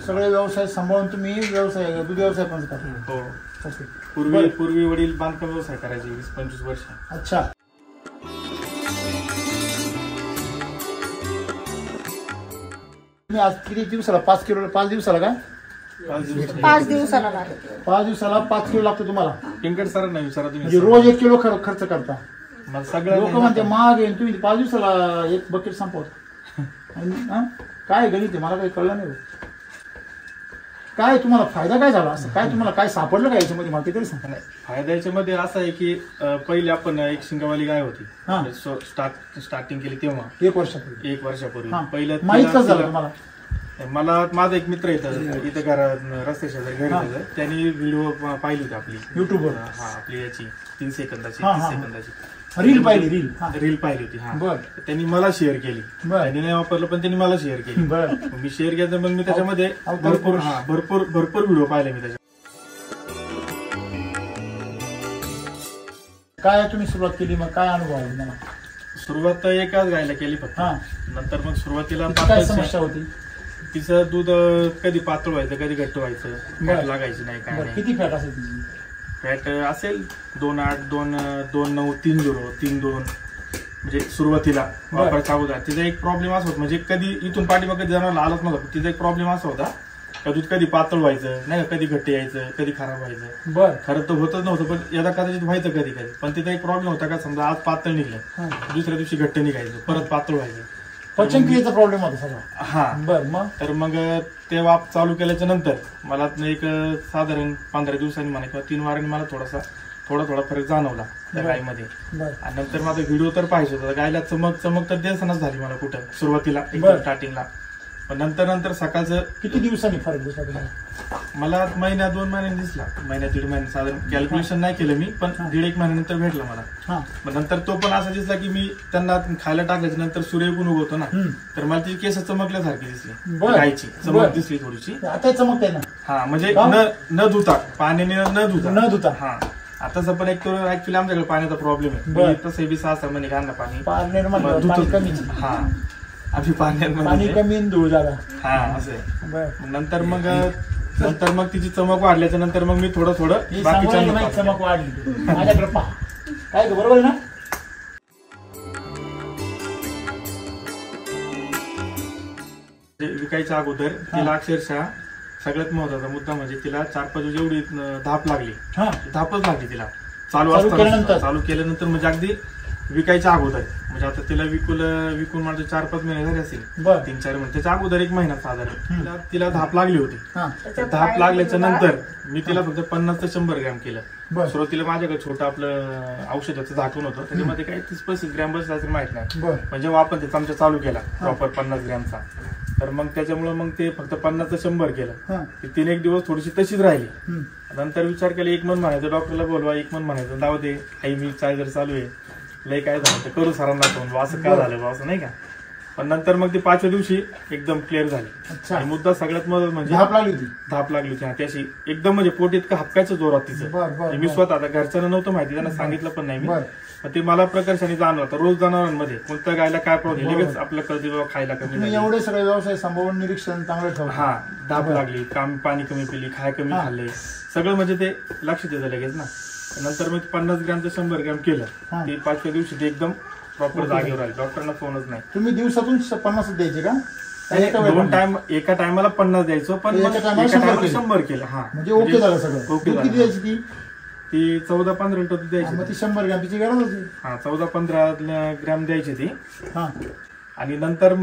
सगळे व्यवसाय सांभाळून तुम्ही व्यवसाय दूध व्यवसाय पण करता? हो. पूर्वी वडील बांधकाम व्यवसाय करायचे 20-25 वर्ष. अच्छा. तुम्ही आज किती दिवसाला 5 किलो? 5 दिवसाला काय? 5 दिवसाला लागतो. 5 दिवसाला 5 किलो लागतो तुम्हाला? पिंकट सर नाही विचारा तुम्ही. म्हणजे रोज 1 किलो खर्च करता? मग सगळं लोक म्हणते महाग आहे, तुम्ही 5 दिवसाला 1 बकेट संपवता. काय गणित आहे मला काही कळलं नाही. काय तुम्हाला फायदा काय झाला? असं काय तुम्हाला काय सापडलं का याच्यामध्ये? मला तरी सांगा. फायदा याच्यामध्ये असा आहे की पहिले आपण एक शिंगावाली गाय होती. स्टार्टिंग केली तेव्हा 1 वर्षापूर्वी. 1 वर्षापूर्वी. पहिलं माहित कसं झालं तुम्हाला? मला माझा एक मित्र येतं इथं घरात रस्त्या शेजारी घरी येतं, त्यांनी व्हिडिओ पाहिली होती आपली युट्यूबवर. हा आपली याची 3 सेकंदाची 30 सेकंदाची रील पाहिली रील पाहिली होती. हा बर. त्यांनी मला शेअर केली, त्यांनी नाही वापरलं पण त्यांनी मला शेअर केली. मी शेअर केलं मग मी त्याच्यामध्ये भरपूर व्हिडिओ पाहिले मी त्याच्या. काय तुम्ही सुरुवात केली मग काय अनुभव आहे तुम्हाला? सुरुवात एकाच गायला केली फक्त. नंतर मग सुरुवातीला काय समस्या होती? तिचं दूध कधी पातळ व्हायचं कधी घट्ट व्हायचं, फॅट लागायची नाही काय नाही. किती फॅट असेल तिची? फॅट असेल 2.8 2.9 3.0 3.2 म्हणजे सुरुवातीला वापरायच्या अगोदर. तिचा एक प्रॉब्लेम असा होता म्हणजे कधी इथून पाठीमागे जनावर आलंच नव्हतं. तिचा एक प्रॉब्लेम असा होता का दूध कधी पातळ व्हायचं नाही का, कधी घट्ट यायचं कधी खराब व्हायचं. बरं. खरं तर होतच नव्हतं पण यदा कदाचित व्हायचं कधी कधी. पण तिचा एक प्रॉब्लेम होता का समजा आज पातळ निघलं दुसऱ्या दिवशी घट्ट निघायचं परत पातळ व्हायचं. पचनक्रियेचा प्रॉब्लेम होता सगळा. हा बर. मग तर मग ते वाप चालू केल्याच्या नंतर मला एक साधारण 15 दिवसांनी म्हणा किंवा 3 वारांनी मला थोडा फरक जाणवला त्या गायमध्ये. आणि नंतर माझा व्हिडिओ तर पाहिजे होता. गायला चमक तर दिसनाच झाली मला कुठं सुरुवातीला स्टार्टिंगला. पण नंतर सकाळचं. किती दिवसांनी फरक दिसला तुम्हाला? मला महिन्या 2 महिन्यांनी दिसला. महिन्या 1.5 महिने साधारण कॅल्क्युलेशन नाही केलं मी पण 1.5 महिन्यानंतर भेटला मला. मग नंतर तो पण असा दिसला की मी त्यांना खायला टाकल्याच्या नंतर सूर्य पण उगवतो ना तर मला ती केस चमकल्यासारखी दिसली. गायची चमक दिसली थोडीशी. आता चमकते ना. हा म्हणजे न धुता पाण्याने न धुता. हा आताच पण एक तर ऍक्च्युली आमच्याकडे पाण्याचा प्रॉब्लेम आहे. तसं बी 6 महिने घालणं पाणी. हा आम्ही पाणी कमी धूळ झाला. हा असं आहे. नंतर मग तिची चमक वाढल्याच्या नंतर मग मी थोडं बाकीच्या चमक वाढली माझ्याकडे पहा काय बरोबर ना. विकायच्या अगोदर तिला अक्षरशः सगळ्यात महत्वाचा मुद्दा म्हणजे तिला 4-5 दिवस एवढी धापच लागली तिला चालू केल्यानंतर म्हणजे अगदी विकायच्या अगोदर. म्हणजे आता तिला विकून माझे 4-5 महिने झाले असेल 3-4 महिने. त्याच्या अगोदर 1 महिना साधारण तिला धाप लागली होती. धाप लागल्याच्या नंतर मी तिला फक्त 50 ते 100 ग्रॅम केलं. सुरुवातीला माझ्याकडे छोटं आपलं औषधाचं झाकून होतं त्याच्यामध्ये काही 30-35 ग्रॅम बसला असेल माहित नाही. म्हणजे आपण ते चमचा चालू केला प्रॉपर 50 ग्रॅमचा तर मग त्याच्यामुळे मग ते फक्त 50 ते 100 केलं. 3-1 दिवस थोडीशी तशीच राहिली. नंतर विचार केला 1 मन म्हणायचं डॉक्टरला बोलवा 1 मन म्हणायचं जाऊ दे आई मी चार्जर चालू आहे लय काय झालं तर करू सरांना फोन असं काय झालं असं नाही का. पण नंतर मग ती 5व्या दिवशी एकदम क्लिअर झाली. आणि मुद्दा सगळ्यात महत्त्वाचा म्हणजे धाप लागली होती. त्याशी एकदम म्हणजे पोट इतकं हापकायचं जोरात तिचं. मी स्वतः आता घरच्यांना नव्हतं माहिती त्यांना सांगितलं पण नाही मी. ते मला प्रकर्षाने जाणवतं. रोज जनावरांमध्ये कोणत्या गायला काय प्रॉब्लेम लगेच आपलं कळते बाबा खायला कमी एवढे सगळे व्यवसाय सांभाळून निरीक्षण चांगलं ठेवलं. हा धाप लागली पाणी कमी पिली खाय कमी खाल्ले सगळं म्हणजे ते लक्षात येतं लगेच ना. नंतर मग 50 ग्रॅम ते 100 ग्रॅम केलं. ते 5व्या दिवशी ते एकदम प्रॉपर जागेवर आले. डॉक्टरना फोनच नाही. तुम्ही दिवसातून 50 द्यायचे का? 2 टाइम एका टायमाला 50 द्यायचो पण 100 केलं. हा म्हणजे ओके झालं सगळं. ओके किती द्यायची ती 14-15 लिटर द्यायची. मग ती 100 ग्रॅमची गरज होती. हा 14-15 ग्रॅम द्यायची ती. आणि नंतर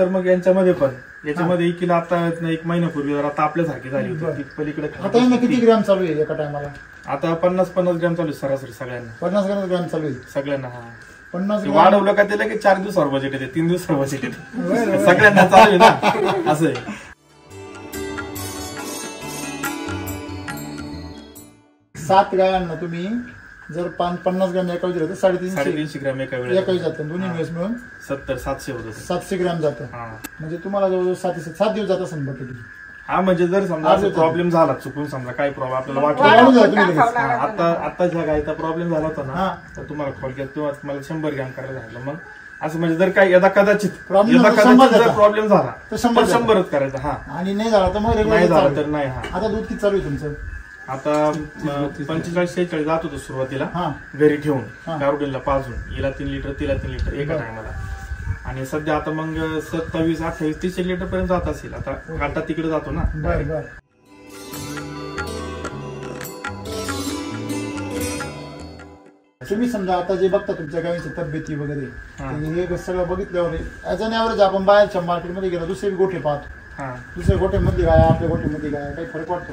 मग याच्यामध्ये इकीला आता 1 महिन्यापूर्वी जरा तापल्यासारखी झाली होती. पलीकडे किती ग्रॅम चालू आहे एका टायमाला? आता 50 ग्रॅम चालू आहे सरासरी सगळ्यांना. 50 ग्रॅम चालू आहे सगळ्यांना. हा 50 वाढवलं का त्याला की 4 दिवसावर बजेट येते 3 दिवसावर बजेट येते सगळ्यांना चालू आहे ना असं आहे. सात गायांना तुम्ही जर 50 ग्रॅम एका दिलं तर 350 ग्रॅम एका वेळेला जातं. दोन्ही वेळेस मिळून 700 होतं. 700 ग्रॅम जातं. म्हणजे तुम्हाला जवळजवळ 7 दिवस जात असेल बघ. हा म्हणजे जर समजा प्रॉब्लेम झाला चुकून समजा काही प्रॉब्लेम आपल्याला वाटलं आता ज्या गायचा प्रॉब्लेम झाला होता ना तर तुम्हाला कॉल केला तेव्हा तुम्हाला 100 ग्रॅम करायला झालं. मग असं म्हणजे जर काही यदा कदाचित प्रॉब्लेम झाला तर 100च करायचा. हा आणि नाही झाला तर मग नाही झाला तर नाही. हा आता दूध किती चालू आहे तुमचं? आता 45-46 जात होतं सुरुवातीला घरी ठेवून गारुडीला पाजून. हिला 3 लिटर तिला 3 लिटर एका टायमाला. आणि सध्या आता मग 27-28-30 लिटर पर्यंत जात असेल. आता घाटात तिकडे जातो ना. तुम्ही समजा आता जे बघता तुमच्या गावीची तब्येती वगैरे हे सगळं बघितल्यावर ऍज अन ऍव्हरेज आपण बाहेरच्या मार्केटमध्ये गेलो दुसरे गोठे पाहतो. दुसऱ्या गोठ्यामध्ये गाय आपल्या गोठ्यामध्ये गाय काही फरक वाटतो?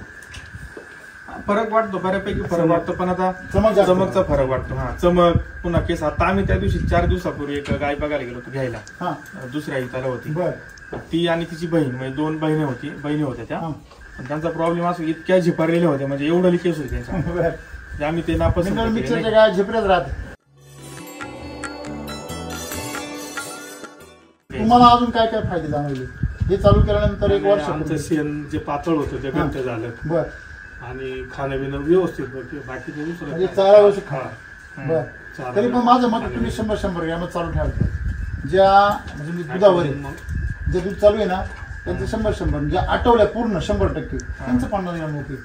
फरक वाटतो बऱ्यापैकी फरक वाटतो. पण आता चमकचा फरक वाटतो. हा चमक पुन्हा केस. आता आम्ही त्या दिवशी 4 दिवसापूर्वी एक गाय बघायला गेलो होतो घ्यायला दुसऱ्या इथला होती. ती आणि तिची बहीण म्हणजे 2 बहिणी होत्या त्या. पण त्यांचा प्रॉब्लेम असं इतक्या झिपारलेल्या होत्या म्हणजे एवढं लिकेज होते त्यांच्या. आम्ही ते नापसंत मिक्सरच्या गाय झिपऱ्याच राहते. तुम्हाला अजून काय काय फायदे जाणवले हे चालू केल्यानंतर? 1 वर्ष आमचं शेण जे पातळ होतं ते घट्ट झालं. बर. आणि खाणं पिणं व्यवस्थित बाकी म्हणजे चारा व्यवस्थित खा. बर. तरी पण माझं मत तुम्ही 100 ग्रॅम चालू ठेवायचं. ज्या म्हणजे दुधावर जे दूध चालू आहे ना त्यांचं 100 म्हणजे आठवल्या पूर्ण 100% त्यांचं 50 ग्रॅम होते.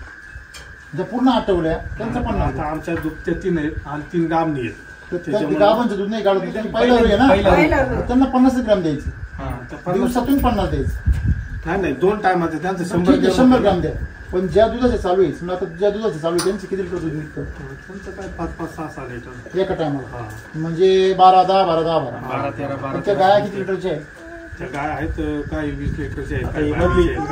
ज्या पूर्ण आठवल्या त्यांचं 50. आमच्या दूध 3 आहेत आणि 3 गाम नाही आहेत. गावांचं दूध नाही काढत त्यांनी पहिला आहे ना त्यांना 50 ग्रॅम द्यायचं. दिवसातून 50 द्यायचं. नाही 2 टायमाचं त्यांचं 100 ग्रॅम द्या. पण ज्या दुधाचे चालू आहे समजा आता ज्या दुधाचे चालू आहे त्यांचे किती लिटर दूध निघतं? त्यांचं काय 5-6 लिटर एका टायमाला. म्हणजे 12 10 12 10 12 13 त्या गाया किती लिटरच्या आहेत? त्या गाय आहेत काही 20 लिटरच्या आहेत.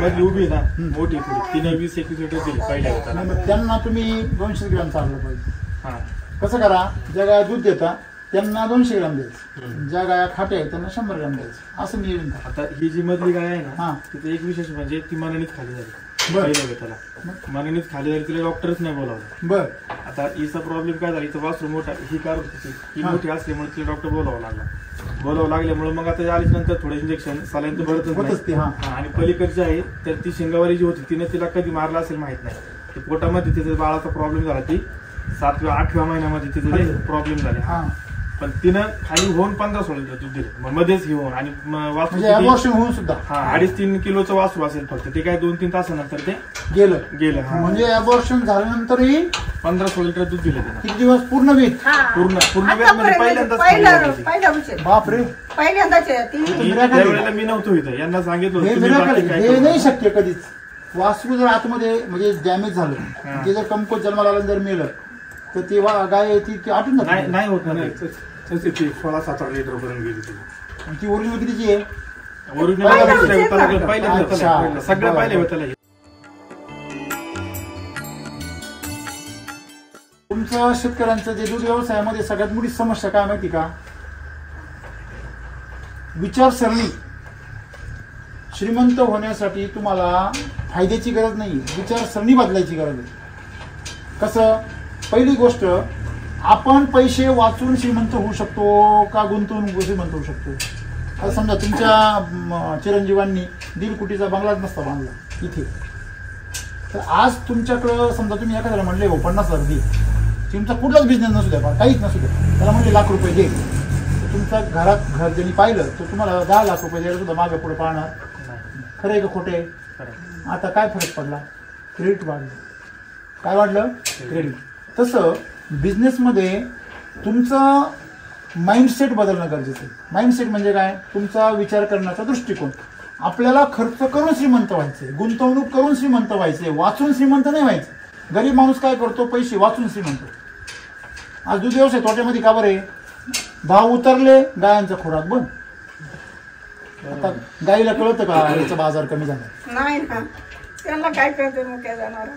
मधली उभी ना मोठी थोडी तिने 20-21 लिटर दिली पहिल्या होताना. मग त्यांना तुम्ही 200 ग्रॅम चाललं पाहिजे. कसं करा, ज्या गाया दूध देतात त्यांना 200 ग्रॅम द्यायचं, ज्या गाया खाट्या आहेत त्यांना 100 ग्रॅम द्यायचं, असं नियोजन करा. आता ही जी मधली गाय आहे ना तिचं एक विशेष म्हणजे ती मनानेच खाली झाली. त्याला मनानेच खाली झाली, तिला डॉक्टरच नाही बोलावलं. बर. आता हिचा प्रॉब्लेम काय झाला, इथं वासरू मोठा ही कार ही मोठी असल्यामुळे तिला डॉक्टर बोलावं लागल्यामुळे मग आता आलीच नंतर थोडं इंजेक्शन सलाईन तर भरतच नाही. आणि पलीकडची आहे तर ती शेंगावारी जी होती तिने तिला कधी मारला असेल माहित नाही. पोटामध्ये तिचा बाळाचा प्रॉब्लेम झाला, ती 7व्या 8व्या महिन्यामध्ये तिथे प्रॉब्लेम झाले. पण तिनं खाली होऊन 15-16 लिटर दूध दिलं, मध्येच घेऊन. आणि वासरू होऊन सुद्धा 2.5-3 किलोचं वासरू असेल फक्त, ते काय 2-3 तासानंतर ते गेलं. म्हणजे अबॉर्शन झाल्यानंतरही 15-16 लिटर दूध दिलं त्यानं. किती दिवस? पूर्ण वेळ म्हणजे पहिल्यांदाच. बापरे. त्यावेळेला मी नव्हतो इथं, यांना सांगितलं हे नाही शक्य कधीच. वासरू जर आतमध्ये म्हणजे डॅमेज झालं, ते जर कमकुवत जन्माला जर मेलं तर ती गाय ती आटून नाही होत ना. ती 16-17 लिटर पर्यंत गेली ती. ती ओरिजिनल कितीची आहे? सगळं पाहिलं होतं. तुमचं शेतकऱ्यांचं जे दूध व्यवसायामध्ये सगळ्यात मोठी समस्या काय माहिती का? विचारसरणी. श्रीमंत होण्यासाठी तुम्हाला फायद्याची गरज नाही, विचारसरणी बदलायची गरज आहे. कसं? पहिली गोष्ट, आपण पैसे वाचून श्रीमंत होऊ शकतो का गुंतवून श्रीमंत होऊ शकतो? आता समजा तुमच्या चिरंजीवांनी 1.5 कोटीचा बंगलाच नसता बांधला इथे, तर आज तुमच्याकडं समजा तुम्ही एखाद्याला म्हणले 50,000 दे, तुमचा कुठलाच बिझनेस नसू द्या, काहीच नसू द्या, त्याला म्हणले ₹1,00,000 दे, तर तुमच्या घरात घर ज्यांनी पाहिलं तर तुम्हाला ₹10,00,000 द्यायला सुद्धा मागे पुढे पाहणार. खरं आहे का खोटे? आता काय फरक पडला? क्रेडिट वाढलं. काय वाढलं? क्रेडिट. तसं बिझनेसमध्ये तुमचं माइंडसेट बदलणं गरजेचं आहे. माइंडसेट म्हणजे काय? तुमचा विचार करण्याचा दृष्टिकोन. आपल्याला खर्च करून श्रीमंत व्हायचंय, गुंतवणूक करून श्रीमंत व्हायचंय, वाचून श्रीमंत नाही व्हायचं. गरीब माणूस काय करतो? पैसे वाचून श्रीमंत. आज दूध व्यवसाय तोट्यामध्ये का बरं आहे? भाव उतरले, गायांचा खुराक बंद. आता गाईला कळतं का याचा बाजार कमी झाला? नाही ना, त्यांना काय कळतं मुक्या जाणार.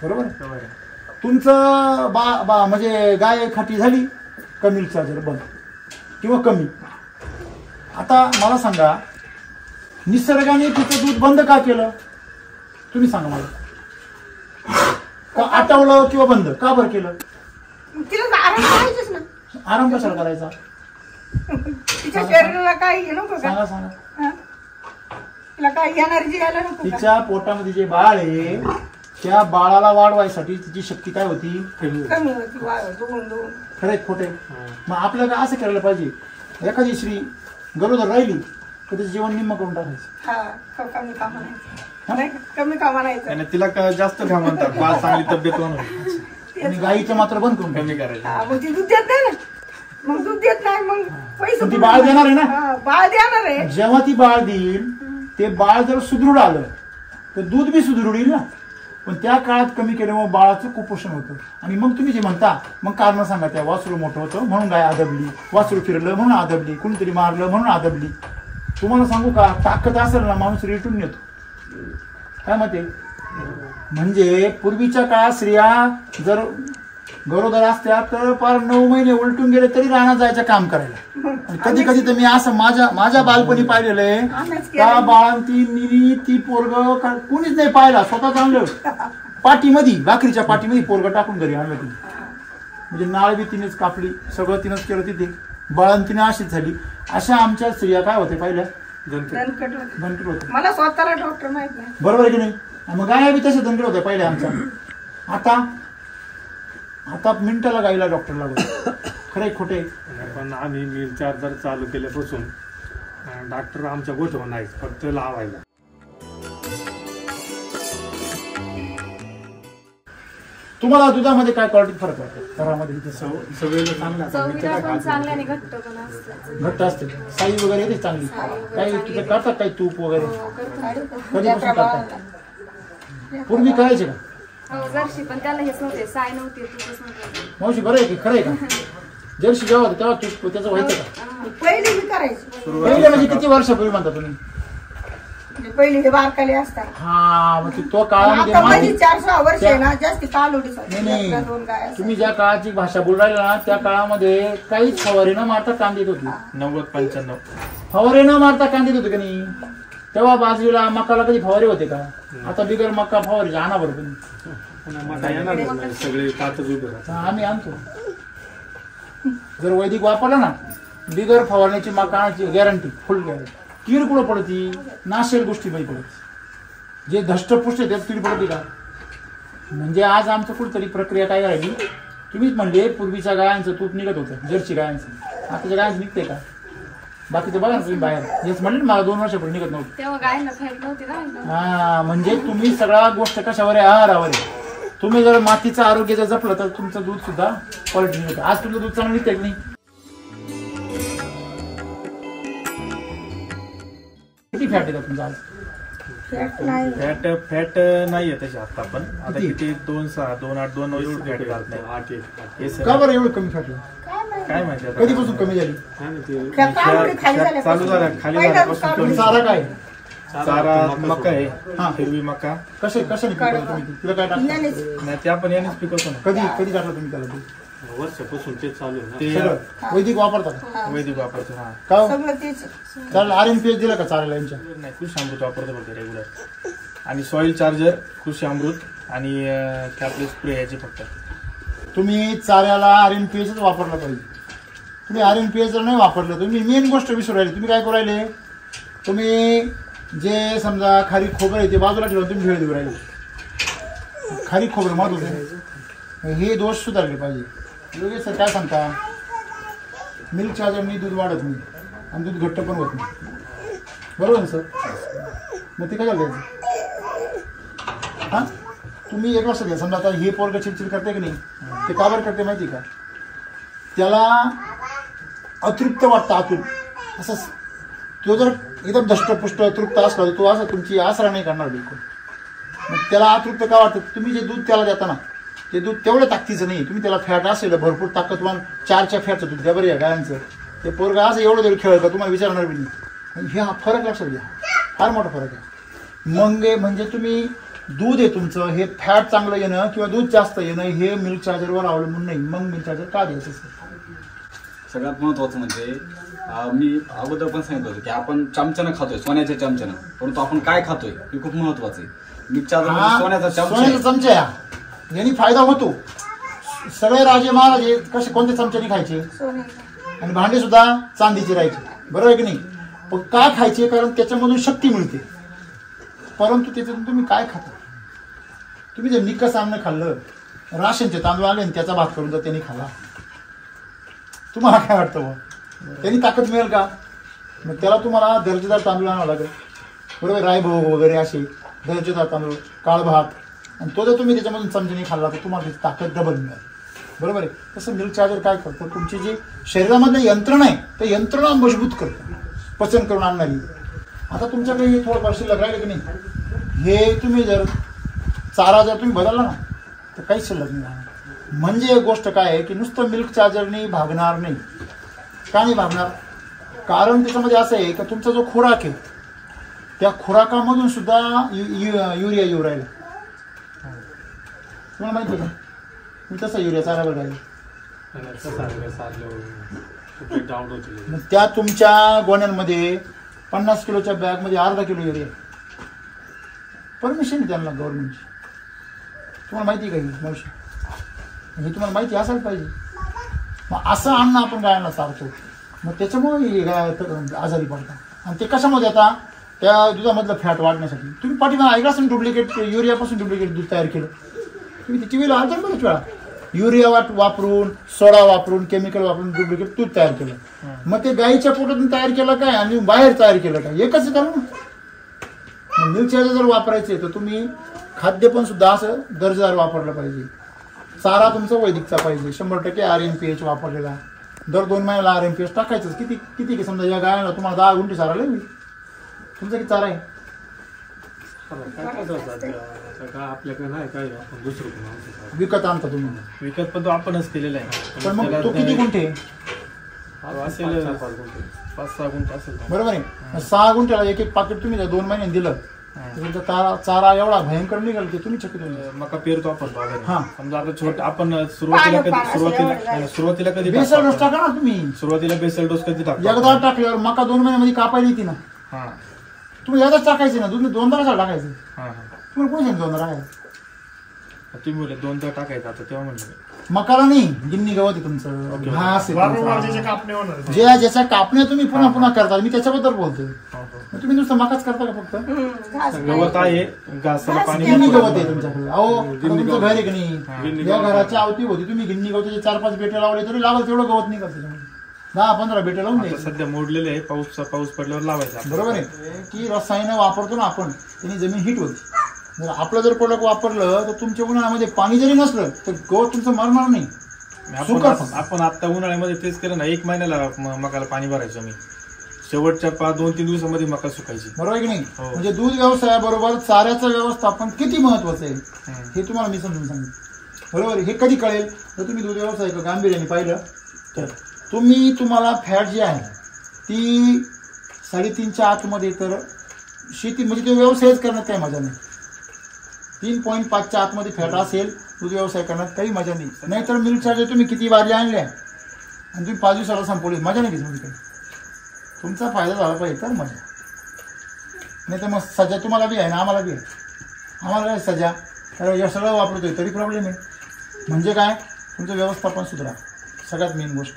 बरोबर. तुमचं म्हणजे गाय खाटी झाली, कमी चार्जर बंद किंवा कमी. आता मला सांगा, निसर्गाने तिचं दूध बंद का केलं? तुम्ही सांगा मला. का आटवलं किंवा बंद का बरं केलं? तिला आराम करायचंच ना. आराम कशाला करायचा? तिच्या शरीराला काय नको का? सांगा. तिला काय एनर्जी यायला नको? तिच्या पोटामध्ये जे बाळ आहे त्या बाळाला वाढवायसाठी तिची शक्ती काय होती? कमी होती. खरंय खोटे? मग आपल्याला असं करायला पाहिजे, एखादी स्त्री गरोदर राहिली तर तिचं जेवण निम्म करून टाकायचं. कमी कामाला तिला जास्त घाम म्हणतात, बाळ चांगली तब्येत होणार. आणि गाईचं मात्र बंद करून कमी करायचं. मग ती दूध देत नाही ना, मग दूध देत नाही, मग पैसे ती बाळ देणार आहे ना. बाळ देणार आहे. जेव्हा ती बाळ देईल ते बाळ जर सुदृढ आलं तर दूध बी सुदृढ येईल ना. पण त्या काळात कमी केल्यामुळे बाळाचं कुपोषण होतं. आणि मग तुम्ही जे म्हणता, मग कारण सांगा, त्या वासरू मोठं होतं म्हणून गाय आदबली, वासरू फिरलं म्हणून आदबली, कुणीतरी मारलं म्हणून आदबली. तुम्हाला सांगू का, ताकद असेल ना माणूस रेटून येतो. काय म्हणते? म्हणजे पूर्वीच्या काळात स्त्रिया जर गरोदर असत्या तर 9 महिने उलटून गेले तरी रानात जायचं काम करायला. कधी कधी तर मी असं माझ्या बालपणी पाहिलेलं आहे त्या बाळांती ती पोरग कोणीच नाही पाहिला, स्वतः आणलं पाठीमध्ये, भाकरीच्या पाठीमध्ये पोरग टाकून घरी आणलं तिने. म्हणजे नाळ बी तिनेच कापली, सगळं तिनंच केलं तिथे. बाळंतीने अशीच झाली. अशा आमच्या स्त्रिया काय होते पहिल्या दणकट होते. मला स्वतःला डॉक्टर माहित नाही, बरोबर आहे की नाही. मग गाया बी तसे दणकट होत्या पहिल्या आमच्या. आता मिनिटाला गाईला डॉक्टर लागतो. खरंय खोटे. पण आम्ही मिल चार्जर चालू केल्यापासून डॉक्टर आमच्या गोठव नाही, फक्त लावायला. तुम्हाला दुधामध्ये काय क्वालिटी फरक वाटतो घरामध्ये? सगळं चांगलं घट्ट असते, साई वगैरे येते चांगली. काही तिथे करतात काही तूप वगैरे कधीपासून करतात? पूर्वी करायचे का पण त्याला हेच नव्हते, साय नव्हती, तूपच नव्हते. मावशी बरं आहे की खरं आहे का? जर्सी जेव्हा होतं तेव्हा तूप त्याचं व्हायचं का? पहिले मी करायची. पहिले म्हणजे किती वर्षापूर्वी म्हणता तुम्ही? पहिले हे बारकाले असतात. हा म्हणजे तो काळामध्ये 4-6 वर्ष आहे ना जास्त कालोडी. नाही, तुम्ही ज्या काळाची भाषा बोल राहिला ना त्या काळामध्ये काहीच फवारे न मारता कांदीत होती. 90-95 फवारे न मारता कांदीत होते का नाही? तेव्हा बाजरीला मकाला कधी फवारे होते का? आता बिगर मका फवारे आणा बरं तुम्ही. सगळे ताटच उभे राहतात. आम्ही आणतो. जर वैदिक वापरला ना बिगर फवारण्याची मका आणायची गॅरंटी, फुल गॅरंटी. कीड कुठं पडती? नाशेल गोष्टी माहिती पडत. जे धष्टपुष्ट त्यात कीड पडते का? म्हणजे आज आमचं कुठतरी प्रक्रिया काय राहिली? तुम्हीच म्हणले पूर्वीच्या गायांचं तूप निघत होतं, जर्सी गायांचं. आताच्या गायांचं निघते का? बाकीचं बघा ना तुम्ही बाहेर. हेच म्हणले मला 2 वर्षापूर्वी निघत नव्हतं. तेव्हा गायला फॅट नव्हती ना. हा म्हणजे तुम्ही सगळ्या गोष्ट कशावर आहे? आहारावर आहे. तुम्ही जर मातीचं आरोग्य जर जपलं तर तुमचं दूध सुद्धा क्वालिटी निघतं. आज तुमचं दूध चांगलं निघतंय की नाही? किती फॅट आहे का तुमचं आज? फॅट नाहीये त्याच्या आता. पण आता किती 2-6, 2-8, 2-9 एवढं फॅट घालत नाही. का बरं एवढं कमी फॅट? काय माहिती आता कधीपासून कमी झाली? चालू झाला खाली झाल्यापासून कमी. चारा काय? चारा मका आहे, हिरवी मका. कशाने तिला काय टाकलं? नाही ते आपण यानेच पिकवतो ना. कधी टाकलं तुम्ही त्याला? वर्षापासून तेच चालू आहे ना. ते वैदिक वापरतात? वैदिक वापरतो. हा का सगळं तेच. त्याला RNPH दिला का चारायला यांच्या? नाही, कृषी अमृत वापरतो फक्त रेग्युलर. आणि सॉइल चार्जर, कृषी अमृत आणि आपले स्प्रे याचे फक्त. तुम्ही चाऱ्याला RNPH वापरलं पाहिजे. तुम्ही RNPH जर नाही वापरलं तुम्ही मेन गोष्ट विसरू राहिले. तुम्ही काय करू राहिले? तुम्ही जे समजा खारीक खोबरं आहे ते बाजूला ठेवून तुम्ही भेळ देऊ राहिले. खारीक खोबरं महत्वाचं आहे. हे दोष सुधारले पाहिजे. योगेश सर काय सांगता? मिल्क चार्जरनी दूध वाढत नाही आणि दूध घट्ट पण होत नाही, बरोबर ना सर? मग ते काय द्यायचं? हां तुम्ही एक वर्ष द्या. समजा आता हे पोरगं चिडचिड करते की नाही, ते का बरं करते माहिती का? त्याला अतृप्त वाटतं आतून. असं तो जर एकदम धष्टपुष्ट अतृप्त असला तर तो असं तुमची आसरा नाही करणार बिलकुल. मग त्याला अतृप्त का वाटतं? तुम्ही जे दूध त्याला देता ना ते दूध तेवढ्या ताकदीचं नाही. तुम्ही त्याला फॅट असेल भरपूर ताकदवान 4च्या फॅटचं दूध द्या बरं या गायांचं. ते पोरगं असं एवढं जरी खेळ का तुम्हाला विचारणार बी नाही. हे हा फरक लक्षात घ्या, फार मोठा फरक आहे. मग म्हणजे तुम्ही दूध आहे तुमचं हे फॅट चांगलं येणं किंवा दूध जास्त येणं हे मिल्क चार्जरवर अवलंबून नाही. मग मिल्क चार्जर का द्यायचं? सगळ्यात महत्वाचं म्हणजे मी अगोदर पण सांगितलं होतं की आपण चमच्यानं खातोय, सोन्याच्या चमच्यानं. परंतु आपण काय खातोय हे खूप महत्वाचं आहे. मिल्क चार्जर सोन्याचा चमचा यांनी फायदा होतो. सगळे राजे महाराजे कसे कोणत्या चमच्याने खायचे? आणि भांडे सुद्धा चांदीचे राहायचे, बरोबर की नाही? पण का खायचे? कारण त्याच्यामधून शक्ती मिळते. परंतु त्याच्यातून तुम्ही काय खाता? तुम्ही जर निकस अन्न खाल्लं, राशनचे तांदूळ आले आणि त्याचा भात करून जर त्यांनी खाल्ला, तुम्हाला काय वाटतं? मग त्यांनी ताकद मिळेल का? मग त्याला तुम्हाला दर्जेदार तांदूळ आणावं लागेल, बरोबर? रायभोग वगैरे असे दर्जेदार तांदूळ, काळ भात. आणि तो जर तुम्ही त्याच्यामधून चमच्याने खाल्ला तर तुम्हाला त्याची ताकद डबल मिळेल, बरोबर आहे? तसं मिल्क चार्जर काय करतं? तुमची जी शरीरामधलं यंत्रणा आहे तर यंत्रणा मजबूत करतं, पचन करून आणणारी. आता तुमच्याकडे हे थोडं शिल्लक राहिलं की नाही, हे तुम्ही जर चारा जर तुम्ही बदलला ना तर काहीच शिल्लक नाही राहणार. म्हणजे एक गोष्ट काय आहे की नुसतं मिल्क चार्जरनी भागणार नाही. का नाही भागणार? कारण त्याच्यामध्ये असं आहे की तुमचा जो खुराक आहे त्या खुराकामधून सुद्धा युरिया येऊ राहिला. तुम्हाला माहिती आहे का? मी तसा युरिया चारा बघायला डाऊट होते. मग त्या तुमच्या गोण्यांमध्ये 50 किलोच्या बॅगमध्ये अर्धा किलो युरिया परमिशन आहे त्यांना गव्हर्नमेंटची. तुम्हाला माहिती आहे का मावशी? हे तुम्हाला माहिती असायला पाहिजे. मग असं अन्न आपण गायांना चारतो, मग त्याच्यामुळे गाय आजारी पडतात. आणि ते कशामध्ये आता त्या दुधामधलं फॅट वाढण्यासाठी. तुम्ही पाठीमागे ऐकलं असेल डुप्लिकेट युरियापासून डुप्लिकेट दूध तयार केलं. तुम्ही त्याची वेळ अर्धा बरेच वेळा युरिया वापरून, सोडा वापरून, केमिकल वापरून डुप्लिकेट दूध तयार केलं. मग ते गाईच्या पोटातून तयार केलं काय आणि बाहेर तयार केलं काय? एकच आहे ना. मिल्क चार्जर जर वापरायचे तर तुम्ही खाद्य पण सुद्धा असं दर्जेदार वापरलं पाहिजे. चारा तुमचा वैदिकचा पाहिजे, 100% RMPH वापरलेला. दर 2 महिन्याला RMPH टाकायचंच. किती समजा या गायला तुम्हाला 10 गुंठे चारा लागेल, तुमचा किती चारा आहे? आपल्याकडे नाही काय, आपण दुसरं विकत आणता तुम्ही? विकत पण तो आपणच केलेला आहे. पण मग तो किती गुंठे असेल? 5-6 गुंठे असेल. बरोबर आहे. 6 गुंठ्याला एक एक पाकिट तुम्ही 2 महिन्यांनी दिलं, तुमचा चारा एवढा भयंकर निघाल की तुम्ही चकित होईल. मका पेरतो आपण. हा, समजा आता छोट आपण सुरुवातीला कधी बेसल डोस टाका ना तुम्ही. सुरुवातीला बेसल डोस कधी टाकतो? एकदा टाकल्यावर मका 2 महिन्यामध्ये कापायला येते ना. तुम्ही एकदाच टाकायचे ना, दोनदा कशाला टाकायचे? तुम्हाला कोण सांगितलं 2दा टाकायचं? तुम्ही बोलले 2दा टाकायचं. आता तेव्हा म्हणलं मकाला नाही, गिन्नी गवत आहे तुमचं, घास आहे. ज्याच्या कापण्या तुम्ही पुन्हा करता, मी त्याच्याबद्दल बोलतोय. तुम्ही नुसतं मकाच करता का फक्त? गवत आहे, घासाला पाणी. गिन्नी गवत आहे तुमच्याकडे. अहो तुमचं घर आहे की नाही, या घराच्या अवतीभोवती तुम्ही गिन्नी गवताचे 4-5 बेटे लावले तरी लागल तेवढं गवत नाही करत. 10-15 बेटे लावून द्यायचे. सध्या मोडलेले आहे, पाऊस पडल्यावर लावायचा. बरोबर आहे की रसायनं वापरतो ना आपण, त्यांनी जमीन हिट होती. जर आपलं जर प्रोडक्ट वापरलं तर तुमच्या उन्हाळ्यामध्ये पाणी जरी नसलं तर गवत तुमचं मरणार नाही. आपण आता उन्हाळ्यामध्ये तेच केलं ना. 1 महिन्याला मकाला पाणी भरायचं मी. शेवटच्या 2-3 दिवसामध्ये मका सुकायची. बरोबर आहे की नाही? म्हणजे दूध व्यवसायाबरोबर चाऱ्याचं व्यवस्थापन किती महत्वाचं आहे हे तुम्हाला मी समजून सांगितलं. बरोबर. हे कधी कळेल तर तुम्ही दूध व्यवसाय गांभीर्याने पाहिलं तर. तुम्हाला फॅट जी आहे ती 3.5च्या आतमध्ये, तर शेती म्हणजे तो व्यवसायच करण्यात काही मजा नाही. 3.5च्या आतमध्ये फॅट असेल दूध व्यवसाय करण्यात काही मजा नाही. नाहीतर मिल्क चार्जर तुम्ही किती बादल्या आणल्या आणि तुम्ही 5 दिवसाला संपवली, मजा नाही घेतली काही. तुमचा फायदा झाला पाहिजे तर मजा. नाही तर मग सजा तुम्हाला बी आहे ना, आम्हाला बी आहे. आम्हाला सजा या सगळं वापरतोय तरी प्रॉब्लेम आहे. म्हणजे काय, तुमचं व्यवस्थापन सुधारा, सगळ्यात मेन गोष्ट.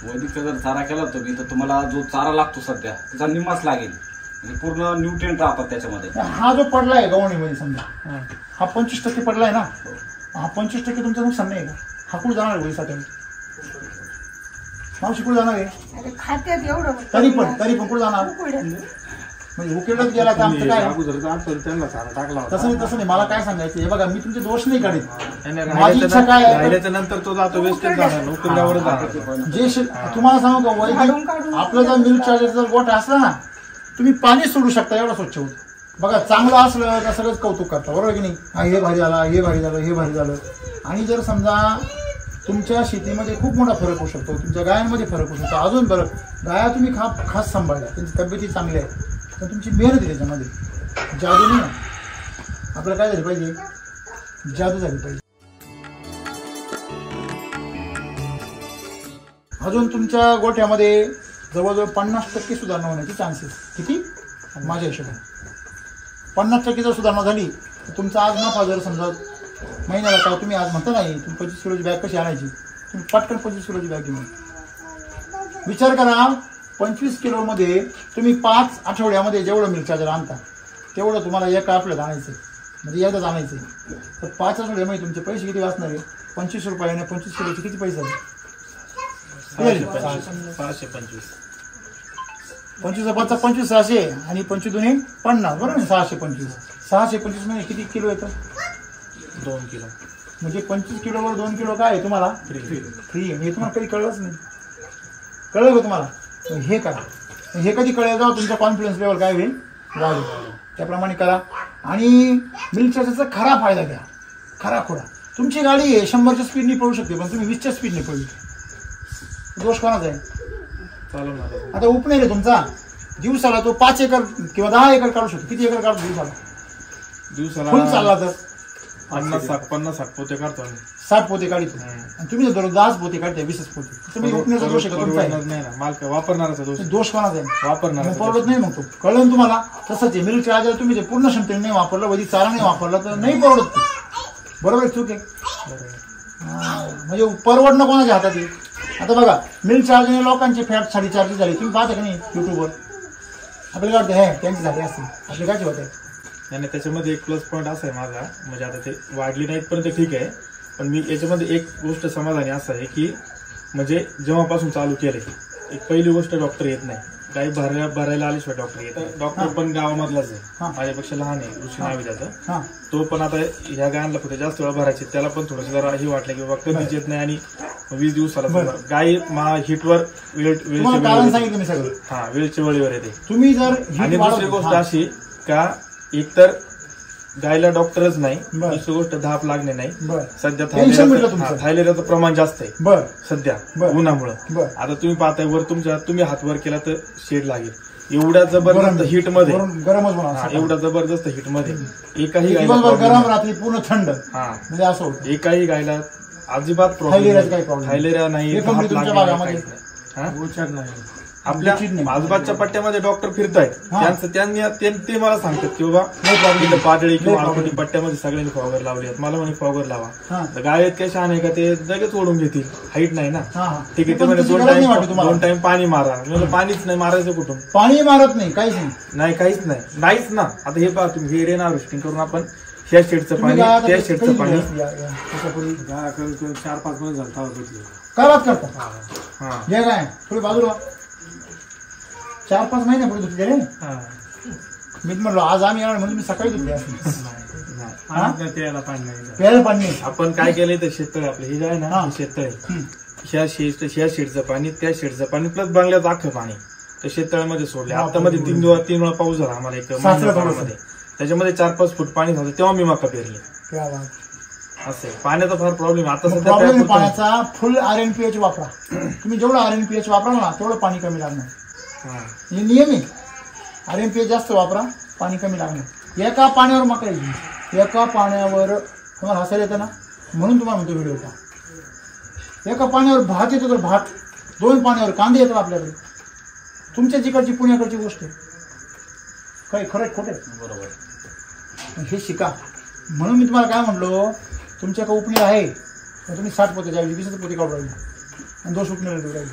वैदिकचा जर चारा केला तुम्ही तर तुम्हाला जो चारा लागतो सध्या त्याचा निम्माच लागेल. म्हणजे पूर्ण न्यूट्रिएंट राहतात त्याच्यामध्ये. हा जो पडलाय गव्हाणीमध्ये समजा, हा 25% पडलाय ना, हा 25% तुमचं नुकसान नाही का? हा कुठे जाणार वैसाठी? मावशी कुठे जाणार आहे? खात्यात एवढं तरी पण कुठे जाणार? म्हणजे उकेडत गेला तर आमचं काय? तसं नाही. मला काय सांगायचं, हे बघा मी तुमचे दोष नाही काढत. माझी इच्छा काय आहे, नंतर तो जातो वेस्टेज जाणार, उकरल्यावर जे तुम्हाला सांगू का, वैदिक आपलं जर मिल्क चार्जरचा जर गोठा असला ना, तुम्ही पाणी सोडू शकता एवढं स्वच्छ होतं. बघा चांगलं असलं तर सगळंच कौतुक करता. बरोबर की नाही? हे भारी झालं, हे भारी झालं, हे भारी झालं. आणि जर समजा तुमच्या शेतीमध्ये खूप मोठा फरक होऊ शकतो, तुमच्या गायांमध्ये फरक होऊ शकतो. अजून फरक, गाया तुम्ही खास सांभाळल्या, त्यांची तब्येती चांगली आहे, तर तुमची मेहनत आहे त्याच्यामध्ये, जादू नाही. आपल्याला काय झाली पाहिजे? जादू झाली पाहिजे. अजून तुमच्या गोठ्यामध्ये जवळजवळ 50% सुधारणा होण्याची चान्सेस. किती? माझ्या हिशोबाने 50% जर सुधारणा झाली तर तुमचा आज नफा जर समजा महिन्याला, काय तुम्ही आज म्हणता नाही तुम्ही 25 किलोची बॅग कशी आणायची, तुम्ही पटकन 25 किलोची बॅग घेऊन विचार करा. 25 किलोमध्ये तुम्ही 5 आठवड्यामध्ये जेवढं मिल्क चार्जर आणता तेवढं तुम्हाला एका आपल्याला आणायचं, म्हणजे एकदाच आणायचं. तर 5 आठवड्यामध्ये तुमचे पैसे किती वाचणार आहे? 25 रुपयाने 25 किलोचे किती पैसे झाले? 625. 25 25 600 आणि 25 दुने 50, बरोबर ना? 625. 625 म्हणजे किती किलो येतं? 2 किलो. म्हणजे 25 किलोवर 2 किलो काय आहे तुम्हाला? फ्री. हे तुम्हाला कधी कळलंच नाही. कळलं का तुम्हाला? हे करा. हे कधी कळेल जेव्हा तुमचा कॉन्फिडन्स लेवल काय होईल? वाढेल. त्याप्रमाणे करा. आणि मिल्क चार्जरचा खरा फायदा घ्या, खरा खोडा. तुमची गाडी 100च्या स्पीडने पळू शकते, पण तुम्ही 20च्या स्पीडने पळू. दोष कोणाचा आहे? आता उपनेर आहे तुमचा, दिवसाला तो 5 एकर किंवा 10 एकर काढू शकतो. किती एकर काढतो दिवसाला? फुल चालला तर 50-60 पोते काढतो. 60 पोते काढतो आणि तुम्ही जर 10 पोते काढताय 20 पोते तुम्ही उपनेचा दोष आहे का तुमचा आहे? नाही ना मालक वापरणाराचा दोष दोष कोणाचा आहे? वापरणार परवडत नाही. मग तो कळलं ना तुम्हाला. तसंच आहे मिल्क चार्जर तुम्ही जर पूर्ण क्षमतेने नाही वापरलं, वधी चारा नाही वापरला तर नाही परवडत ते. बरोबर आहे चूक आहे. म्हणजे परवडणं कोणाच्या हातात आहे? आता बघा मिल्क चार्जरने लोकांची फॅट 4.5 झाली. तुम्ही पाहता का नाही युट्यूबवर? आपल्याला वाटतं हे त्यांची झाली असते, आपली कायची होते. आणि त्याच्यामध्ये एक प्लस पॉईंट असा आहे माझा, म्हणजे आता ते वाढली नाहीत पर्यंत ठीक आहे, पण मी याच्यामध्ये एक गोष्ट समाधानी असं आहे की म्हणजे जेव्हापासून चालू केले, एक पहिली गोष्ट डॉक्टर येत नाही. गाई भरायला आल्याशिवाय डॉक्टर येत. डॉक्टर पण गावामधलाच आहे, माझ्यापेक्षा लहान आहे, ऋषी नाव आहे त्याचं. तो पण आता ह्या गायांना फक्त जास्त वेळा भरायचे, त्याला पण थोडंसं जरा हे वाटलं की बाबा कधीच येत नाही आणि 20 दिवसाला गाई हिटवर वेळच्या वेळेवर येते. तुम्ही जर आणि दुसरी गोष्ट अशी का एकतर गायला डॉक्टरच नाही, दुसरी गोष्ट धाप लागणे नाही. सध्या थायलेरियाचं प्रमाण जास्त आहे सध्या उन्हामुळे. आता तुम्ही पाहताय वर तुम्ही हात वर केला तर शेड लागेल. एवढ्या जबरदस्त हिट मध्ये, एवढ्या जबरदस्त हिट मध्ये एकाही गायला गरम रात्री पूर्ण थंड म्हणजे असं होतं. एकाही गायला अजिबात प्रॉब्लेम, थायलेरिया नाही, धाप लागणे नाही. आपल्या आजूबाजूच्या पट्ट्यामध्ये डॉक्टर फिरतायत, ते मला सांगतात की बाबा पातळी किंवा आळपटी पट्ट्यामध्ये सगळ्यांनी फॉगर लावले आहेत. मला म्हणे फॉगर लावा. तर गायत काय छान आहे का ते लगेच ओढून घेतील, हाईट नाही ना. ठीक आहे, ते म्हणजे 2 टाइम पाणी मारा. म्हणजे पाणीच नाही, मारायचं कुठून? पाणी मारत नाही, काहीच नाही, काहीच नाही, नाहीच ना. आता हे पहा तुम्ही, हे रेन हार्वेस्टिंग करून आपण ह्या शेडचं पाणी, त्या शेडचं पाणी 4-5 महिने झालं काय बात करता? घ्या काय थोडी बाजूला 4-5 महिन्यापूर्वी धुतले रे. मी म्हणलो आज आम्ही येणार म्हणजे मी सकाळी धुतले प्यायला पाणी. आपण काय केलंय तर शेततळे आपलं हे जे आहे ना, शेततळे, ह्या शेडचं पाणी, त्या शेडचं पाणी प्लस बांगल्याचं अख्खं पाणी तर शेततळ्यामध्ये सोडले. आता मध्ये 3 वेळा पाऊस झाला आम्हाला एक महिन्यामध्ये, त्याच्यामध्ये 4-5 फूट पाणी झालं, तेव्हा मी मका पेरली. असं पाण्याचा फार प्रॉब्लेम आता सध्या. पाण्याचा फुल RNPH वापरा. तुम्ही जेवढं RNPH वापराल ना तेवढं पाणी कमी लागणार. हे नियम आहे. RNPH जास्त वापरा, पाणी कमी लागणार. एका पाण्यावर मका येईल, एका पाण्यावर तुम्हाला हसायला येतं ना, म्हणून तुम्हाला म्हणतो व्हिडिओ का. एका पाण्यावर भात येतो तर भात, 2 पाण्यावर कांदे येतात आपल्याकडे. तुमच्या जिकडची पुण्याकडची गोष्ट आहे, काही खरं खोटं आहे. बरोबर, हे शिका. म्हणून मी तुम्हाला काय म्हणलो, तुमच्याकडे उपनीर आहे तर तुम्ही 60 पोते जावी, 20 पोते काढू राहिली आणि 2 उपनीर देऊ राहिली.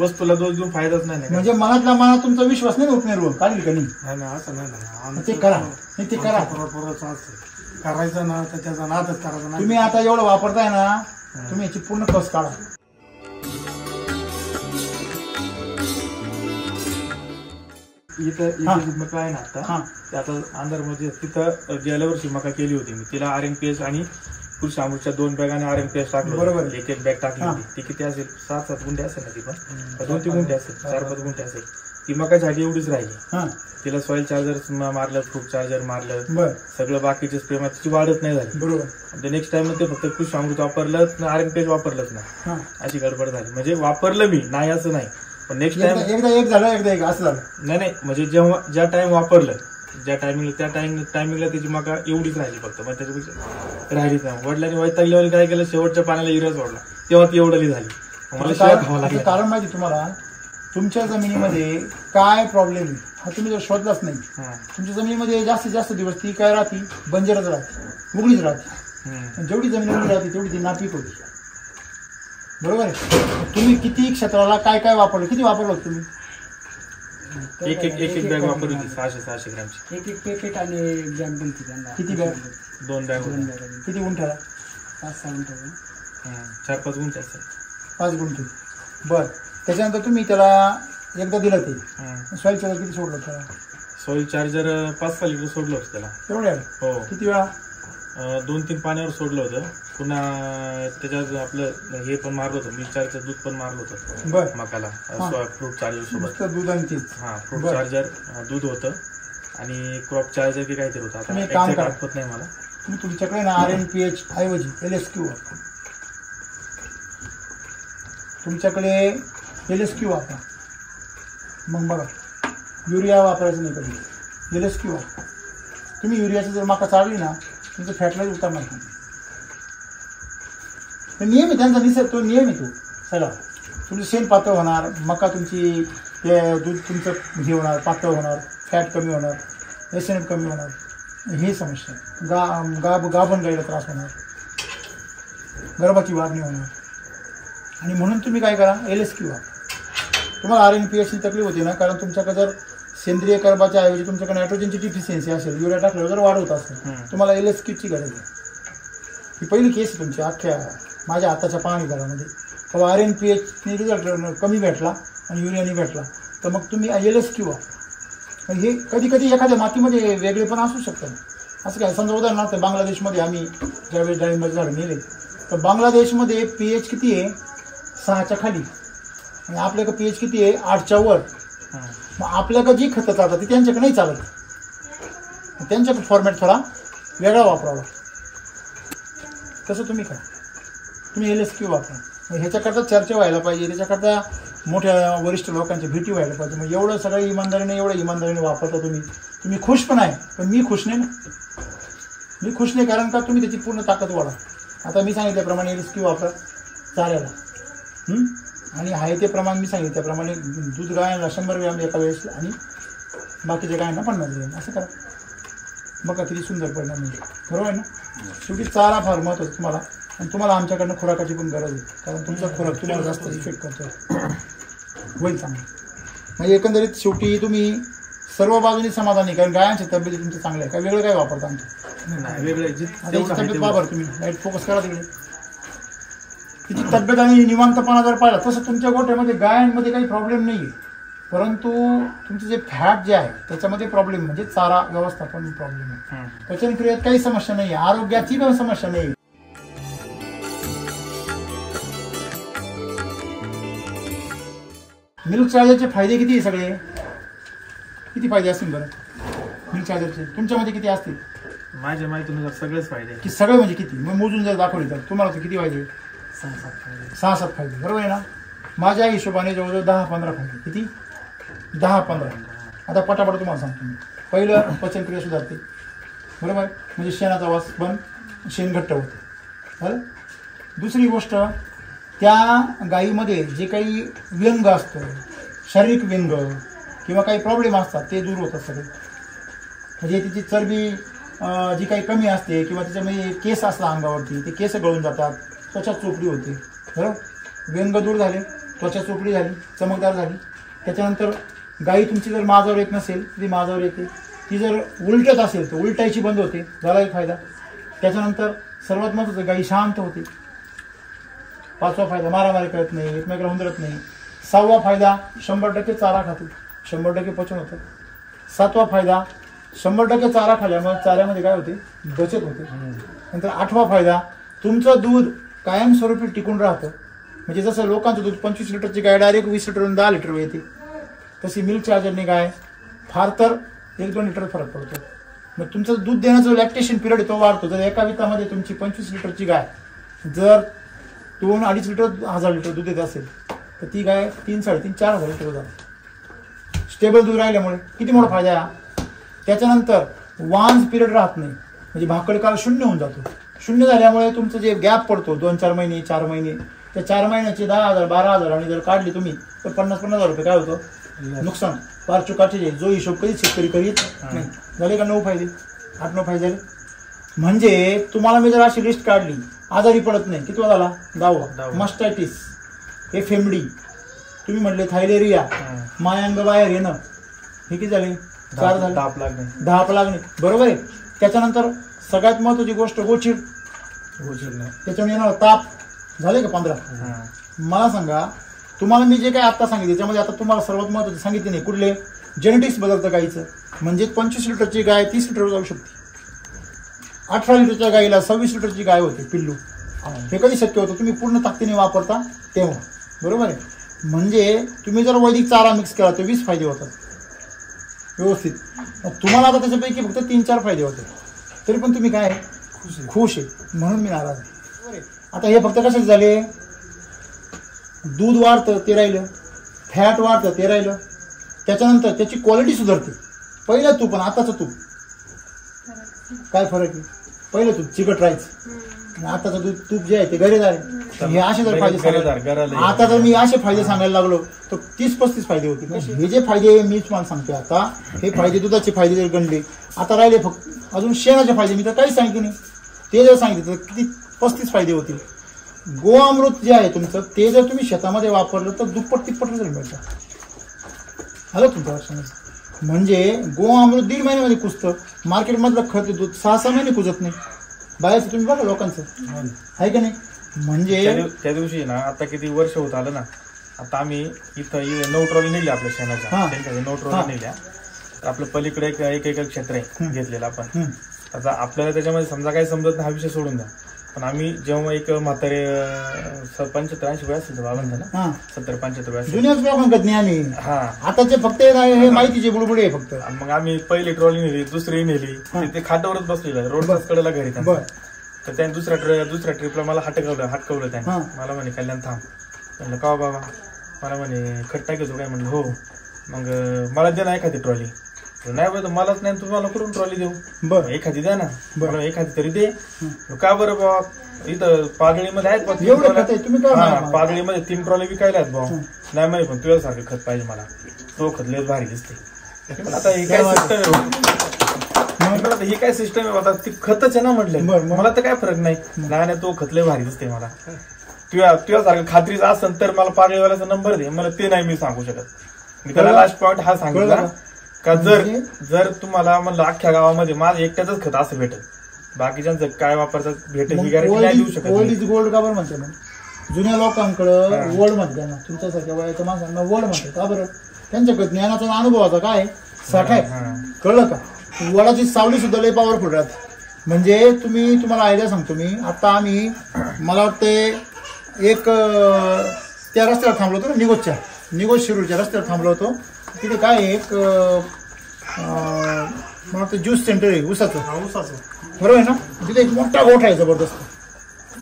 वस्तूला दोष देऊन फायदाच नाही. म्हणजे मनातल्या मनात तुमचा विश्वास नाही उपनेरवर काढली का नाही? असं नाही, ते करा, ते करा. करायचं ना तर त्याचा नादच करायचा ना. तुम्ही आता एवढं वापरताय ना, तुम्ही याची पूर्ण कस काढा. इथं मका आहे ना आता अंदर म्हणजे तिथं गेल्या वर्षी मका केली होती मी. तिला RNPH आणि पुरुष अमृतच्या 2 बॅगाने RNPH टाकलं. बरोबर, एक बॅग टाकली होती. ती किती असेल, 7-7 गुंठे असेल ना, ती पण 2-3 गुंठे असेल, 4-5 गुंठे असेल. ती मका झाडी एवढीच राहिली. तिला सॉइल चार्जर मारलं, फ्रूट चार्जर मारलं, सगळं बाकीचे स्प्रे मारलं, तिची वाढत नाही झाली. बरोबर. नेक्स्ट टाइम ते फक्त पुरुष अमृत वापरलं, RNPH वापरलंच नाही. अशी गडबड झाली. म्हणजे वापरलं मी, नाही असं नाही, पण नेक्स्ट टाइम एकदा एक झालं, एकदा एक असं झालं. नाही, म्हणजे जेव्हा ज्या टाइम वापरलं, ज्या टायमिंगला त्या टायमिंगला त्याची मका एवढीच राहिली फक्त. मग त्याच्यापेक्षा राहिलीच नाही. वडिलांनी वैतागल्यावर काय केलं, शेवटच्या पाण्याला युरिया सोडला, तेव्हा ती एवढली झाली. मला शिवाय खावं लागलं. कारण माहिती तुम्हाला, तुमच्या जमिनीमध्ये काय प्रॉब्लेम आहे हा तुम्ही जर शोधलाच नाही, तुमच्या जमिनीमध्ये जास्तीत जास्त दिवस ती काय राहते, बंजरच राहते, उघडीच राहते. जेवढी जमीन उघडी राहते तेवढी ती नापीक होती. बरोबर आहे. तुम्ही किती क्षेत्राला काय काय वापरलं, किती वापरलं तुम्ही? एक बॅग वापरली होती 600 ग्रॅमची. एक पॅकेट आणि बॅग बनती त्यांना. किती बॅग? 2 बॅग. किती गुंठ्याला? 5-6 गुंठे. 4-5 गुंठे असेल. 5 गुंठे. बर. त्याच्यानंतर तुम्ही त्याला एकदा दिलं ते सॉइल चार्जर किती सोडलं त्याला? सॉइल चार्जर 5-6 लिटर सोडलं होतं त्याला. तेवढ्या? हो. किती वेळा? 2-3 पाण्यावर सोडलं होतं. पुन्हा त्याच्यात आपलं हे पण मारलं होतं, मिरच्याचं दूध पण मारलं होतं. बरं. मकाला फ्रूट चार्जर सोबत. दूध आणि तेच. फ्रूट चार्जर दूध होतं आणि क्रॉप चार्जर की काहीतरी होतं. आता काम आठवत नाही मला. तुम्ही तुमच्याकडे ना RNPH ऐवजी LSQ वापरा. तुमच्याकडे LSQ वापरा. मग बघा, युरिया वापरायचं नाही कधी, LSQ वापरा. तुम्ही युरियाचं जर मका चालली ना, तुमचं फॅटलाच उतरणार नाही. नियम आहे त्यांचा, निसर्ग तो नियम आहे तो सगळा. तुमचं शेण पातळ होणार, मका तुमची दूध तुमचं हे होणार, पातळ होणार, फॅट कमी होणार, एसएनएफ कमी होणार, हे समस्या. गाभण गायला त्रास होणार, गर्भाची वाढ नाही होणार. आणि म्हणून तुम्ही काय करा, LSQ वापरा. तुम्हाला RNPH ची तकलीफ होती ना, कारण तुमच्याकडे जर सेंद्रिय कर्बाच्या ऐवजी तुमच्याकडे नायट्रोजनची डिफिशियन्सी असेल, युरिया टाकल्यावर जर वाढवत असेल, तुम्हाला LSQ ची गरज आहे. ही पहिली केस आहे तुमची अख्ख्या माझ्या हाताच्या पाहणी घरामध्ये. तेव्हा RNPH रिझल्ट कमी भेटला आणि युरियाने भेटला, तर मग तुम्ही LSQ वापरा. हे कधी कधी एखाद्या मातीमध्ये वेगळे पण असू शकतं. असं काय, समजा उदाहरणार्थ बांगलादेशमध्ये आम्ही ज्यावेळी डाळिंबाचे झाड नेले, तर बांगलादेशमध्ये pH किती आहे, 6च्या खाली, आणि आपल्याकडे pH किती आहे, 8च्या वर. मग आपल्याकडे जी खतं चालतात ती त्यांच्याकडे नाही चालत, त्यांच्याकडे फॉर्मॅट थोडा वेगळा वापरावा. तसं तुम्ही करा, तुम्ही LSQ वापरा. मग ह्याच्याकरता चर्चा व्हायला पाहिजे, त्याच्याकरता मोठ्या वरिष्ठ लोकांची भेटी व्हायला पाहिजे. मग एवढं सगळं एवढं इमानदारीने वापरता तुम्ही खुश पण आहे, पण मी खुश नाही ना. मी खुश नाही कारण का तुम्ही त्याची पूर्ण ताकद वाढवा. आता मी सांगितल्याप्रमाणे LSQ वापरा चाऱ्याला, आणि आहे ते प्रमाण मी सांगितलं त्याप्रमाणे दूध गायला 100 ग्रॅम एका वेळेस आणि बाकीच्या गायांना 50 ग्रॅम असं करा. बघा किती सुंदर परिणाम मिळेल. बरोबर आहे ना. शेवटी चारा फार महत्त्वाचा तुम्हाला, आणि तुम्हाला आमच्याकडनं खुराकाची पण गरज आहे, कारण तुमचा खुराक तुम्हाला जास्त इफेक्ट करतो होईल चांगलं. म्हणजे एकंदरीत शेवटी तुम्ही सर्व बाजूने समाधानी, कारण गायांची तब्येत तुमचं चांगलं आहे. काय वेगळं काय वापरता आमचं तब्येत वापर, तुम्ही लाईट फोकस करा तिकडे. तिची तब्येत आणि निवांतपणा जर पाहिला, तसं तुमच्या गोठ्यामध्ये गायांमध्ये काही प्रॉब्लेम नाही आहे, परंतु तुमचं जे फॅट जे आहे त्याच्यामध्ये प्रॉब्लेम, म्हणजे चारा व्यवस्थापन प्रॉब्लेम आहे. पचन क्रियेत काही समस्या नाही आहे, आरोग्याची पण समस्या नाही. मिल्क चार्जरचे फायदे किती आहे, सगळे किती फायदे असतील बरं मिल्क चार्जरचे तुमच्यामध्ये किती असतील? माझ्या माहितीनुसार सगळेच फायदे. की सगळे म्हणजे किती, मग मोजून जर दाखवले तर तुम्हाला किती फायदे? 6-7 फायदे. बरोबर आहे ना. माझ्या हिशोबाने जवळजवळ 10-15 फायदे. किती? 10-15. आता पटापट तुम्हाला सांगतो मी. पहिलं, पचनक्रिया सुधारते. बरोबर, म्हणजे शेणाचा वास पण शेण घट्ट होते. बरं. दुसरी गोष्ट, त्या गाईमध्ये जे काही व्यंग असतं, शारीरिक व्यंग किंवा काही प्रॉब्लेम असतात ते दूर होतात सगळे. म्हणजे तिची चरबी जी काही कमी असते किंवा त्याच्यामध्ये केस असला अंगावरती, ते केस गळून जातात, त्वचा चोपडी होते. बरोबर, व्यंग दूर झाले, त्वचा चोपडी झाली, चमकदार झाली. त्याच्यानंतर गाई तुमची जर माझावर येत नसेल ती माझावर येते. ती जर उलटत असेल तर उलटायची बंद होते, झाला एक फायदा. त्याच्यानंतर सर्वात महत्त्वाचं, गाई शांत होते. 5वा फायदा, मारामारी करत नाही, एकमेकाला हुंदरत नाही. 6वा फायदा, 100% चारा खाते, 100% पचन होतं. 7वा फायदा, 100% चारा खाल्यामुळे चाऱ्यामध्ये काय होते, बचत होते. नंतर 8वा फायदा, तुमचं दूध कायमस्वरूपी टिकून राहतं. म्हणजे जसं लोकांचं दूध 25 लिटरची गाय डायरेक्ट 20 लिटरवरून 10 लिटर येते, तशी मिल्क चार्जरने गाय फार तर 1-2 लिटर फरक पडतो. मग तुमचं दूध देण्याचं लॅक्टेशन पिरियड तो वाढतो. जर एका वितामध्ये तुमची 25 लिटरची गाय जर 2-2.5 लिटर 1000 लिटर दूध देत असेल तर ती गाय 3-3.5-4 लिटर जाते. स्टेबल दूध राहिल्यामुळे किती मोठा फायदा आहे. त्याच्यानंतर वान्स पिरियड राहत नाही, म्हणजे भाकड काळ शून्य होऊन जातो. शून्य झाल्यामुळे तुमचं जे गॅप पडतो 2-4 महिने 4 महिने, त्या 4 महिन्याचे 10,000 12,000 आणि जर काढली तुम्ही तर 50,000 रुपये काय होतं, नुकसान. फार चुकाचे जो हिशोब कधीच शेतकरी करीत नाही. झाले का 9 फायदे, 8-9 फायदे झाले. म्हणजे तुम्हाला मी जर अशी लिस्ट काढली, आजारी पडत नाही. किती झाला? 10वा. मस्टायटिस, एफएमडी, तुम्ही म्हटले थायलेरिया, मायांग बाहेर येणं, हे किती झाले? 4 झाले. धाप लागणे. बरोबर आहे. त्याच्यानंतर सगळ्यात महत्वाची गोष्ट, गोचिड नाही, त्याच्यामुळे येणार ताप. झाले का 15? मला सांगा, तुम्हाला मी जे काही आता सांगितले त्याच्यामध्ये आता तुम्हाला सर्वात महत्वाचे सांगितले नाही कुठले, जेनेटिक्स बदलतं गाईचं. म्हणजे 25 लिटरची गाय 30 लिटर जाऊ शकते. 18 लिटरच्या गाईला 26 लिटरची गाय होते पिल्लू. हे कधी शक्य होतं? तुम्ही पूर्ण ताकदीने वापरता तेव्हा. बरोबर आहे. म्हणजे तुम्ही जर वैदिक चारा मिक्स केला तर 20 फायदे होतात व्यवस्थित. तुम्हाला आता त्याच्यापैकी फक्त 3-4 फायदे होते, तरी पण तुम्ही काय खुश आहे, म्हणून मी नाराज आहे. आता हे फक्त कशाचे झाले? दूध वाढतं ते राहिलं, फॅट वाढतं ते राहिलं, त्याच्यानंतर त्याची क्वालिटी सुधारते. पहिलं तूप आणि आताचं तूप काय फरक आहे? पहिलं तूप चिकट राहायचं आणि आताचं दूध तूप जे आहे ते गरेदार आहे. हे असे जर फायदे सांगायला आता जर मी असे फायदे सांगायला लागलो तर 30-35 फायदे होतील. हे जे फायदे मी तुम्हाला सांगते आता, हे फायदे दुधाचे फायदे जर गणले, आता राहिले फक्त अजून शेणाचे फायदे मी तर काहीच सांगितले नाही. ते जर सांगितलं तर किती 35 फायदे होतील. गोअमृत जे आहे तुमचं ते जर तुम्ही शेतामध्ये वापरलं तर दुप्पट तिप्पट रिझल्ट मिळतं. आलं तुमच्या लक्षात. म्हणजे गोअमृत 1.5 महिन्यामध्ये कुजतं. मार्केटमधलं खत दूध 6-6 महिने कुजत नाही. बाहेरचं तुम्ही बघा लोकांचं आहे का नाही. म्हणजे त्या दिवशी ना आता किती वर्ष होत आलं ना, आता आम्ही इथं 9 ट्रॉली नेल्या आपल्या शेणाच्या, 9 ट्रॉली नेल्या. आपलं पलीकडे एक क्षेत्र आहे घेतलेलं आपण. आता आपल्याला त्याच्यामध्ये समजा काही समजत नाही हा विषय सोडून द्या, पण आम्ही जेव्हा एक म्हातारे 75-80 वय असेल तर बाबांना ना 70-75 वय असेल जुन्याच लोकांकडे नाही आम्ही. आताचे फक्त हे माहितीचे बुडबुडे आहे फक्त. मग आम्ही पहिली ट्रॉली नेली, दुसरी नेली, ते खाटावरच बसलेलं रोडच्याच कडेला घरी. तर त्याने दुसऱ्या ट्रिपला मला हटकवलं त्याने. मला म्हणे कल्याण थांब. म्हणलं का बाबा? मला म्हणे खट टाकायचो काय? म्हणलं हो. मग मला दे ना एखादी ट्रॉली. नाही बरं मलाच नाही, तुम्हाला करून ट्रॉली देऊ. बरं एखादी द्या ना. बरं एखादी तरी दे. का बरं बाबा? इथं पागळीमध्ये आहेत पागळीमध्ये 3 ट्रॉली विकायला आहेत भाऊ. नाही म्हणे पण तुझ्यासारखं खत पाहिजे मला, तो खत लयच भारी दिसते. आता हे काय सिस्टम आहे, ही काय सिस्टम आहे आता? ती खतच आहे ना म्हटलं. मला तर काय फरक नाही. नाही तो खत लय भारी दिसते मला. तुझ्यासारखं खात्रीच असेल तर मला पागळीवाल्याचा नंबर दे. मला ते नाही मी सांगू शकत. मी त्याला लास्ट पॉईंट हा सांगितला का जर तुम्हाला म्हणलं अख्ख्या गावामध्ये माझं एकट्याच खत असं भेटल, बाकीच्यांचं काय वापरतात भेटेल ही गॅरंटी नाही देऊ शकत. ओल्ड इज गोल्ड का बरं म्हणते मग? जुन्या लोकांकडं वर्ल्ड म्हणते ना, तुमच्यासारख्या वयाच्या माणसांना वर्ल्ड म्हणते का बरं? त्यांच्याकडे ज्ञानाचा अनुभवाचा काय साठा आहे, कळलं का? वडाची सावली सुद्धा लय पॉवरफुल राहते. म्हणजे तुम्हाला आयडिया सांगतो मी. आता आम्ही मला वाटते एक त्या रस्त्यावर थांबलो होतो ना, निगोज शिरूरच्या रस्त्यावर थांबलो होतो. तिथे काय एक मला वाटतं ज्यूस सेंटर आहे ऊसाचं बरोबर आहे ना. तिथे एक मोठा गोठा आहे जबरदस्त.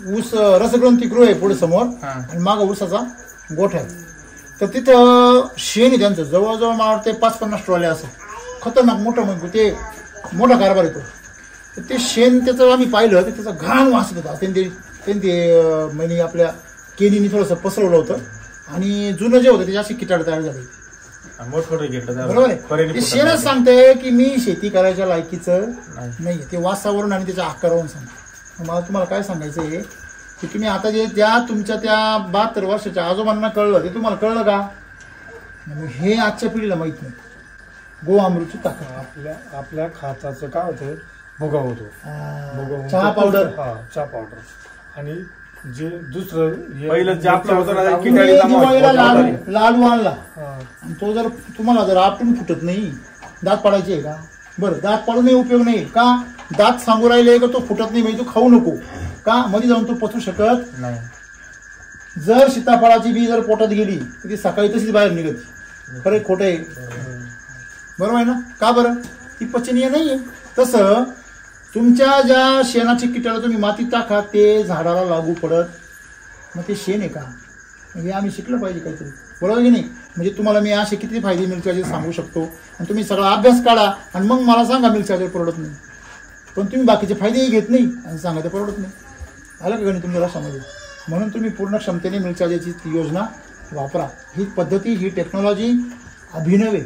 ऊस रसग्रंथी गृह आहे पुढे समोर आणि मागं ऊसाचा गोठा आहे. तर तिथं शेण आहे त्यांचं जवळजवळ मला वाटतं 5-50 ट्रॉल्या असं खतरनाक मोठं मग ते मोठा कारभार येतो. तर ते शेण त्याचं आम्ही पाहिलं तर त्याचा घाण वास होता. त्यांनी म्हणजे आपल्या केनीने थोडंसं पसरवलं होतं आणि जुनं जे होतं त्याची अशी किटाड तयार झाली. बरोबर आहे. ते शेणच सांगतंय की मी शेती करायच्या लायकीचं नाही. ते वासावरून आणि त्याच्या आकारावरून सांगतो. मला तुम्हाला काय सांगायचं आहे की तुम्ही आता जे तुमच्या त्या 72 वर्षाच्या आजोबांना कळलं ते तुम्हाला कळलं का? हे आजच्या पिढीला माहित नाही. गोअमृतची ताकद आपल्या खाताचं काय होतं, भुगा होतो. चहा पावडर आणि जे दुसरं पहिलं जे आपलं होतं दिवाळीला लाडू आणला आणि तो जर तुम्हाला जर आपटून फुटत नाही, दात पाडायचे आहे का? बरं दात पाडूनही उपयोग नाही का? दात सांगू राहिले का तो फुटत नाही म्हणजे तू खाऊ नको का? मध्ये जाऊन तो पचू शकत नाही. जर सीताफळाची बी जर पोटात गेली तर ती सकाळी तशीच बाहेर निघत. खरं खोटं आहे? बरोबर आहे ना? का बरं? ती पचनीय नाहीये. तसं तुमच्या ज्या शेणाची किटाला तुम्ही मातीत टाका ते झाडाला लागू पडत. मग ते शेण आहे का? हे आम्ही शिकलं पाहिजे काहीतरी. बरोबर की नाही? म्हणजे तुम्हाला मी असे किती फायदे मिल्क चार्जर सांगू शकतो आणि तुम्ही सगळा अभ्यास काढा आणि मग मला सांगा मिल्क चार्जर परवडत नाही. पण तुम्ही बाकीचे फायदेही घेत नाही आणि सांगा ते परवडत नाही. आलं का गणित तुमच्या लक्षामध्ये? म्हणून तुम्ही पूर्ण क्षमतेने मिल्क चार्जरची योजना वापरा. ही पद्धती, ही टेक्नॉलॉजी अभिनव आहे.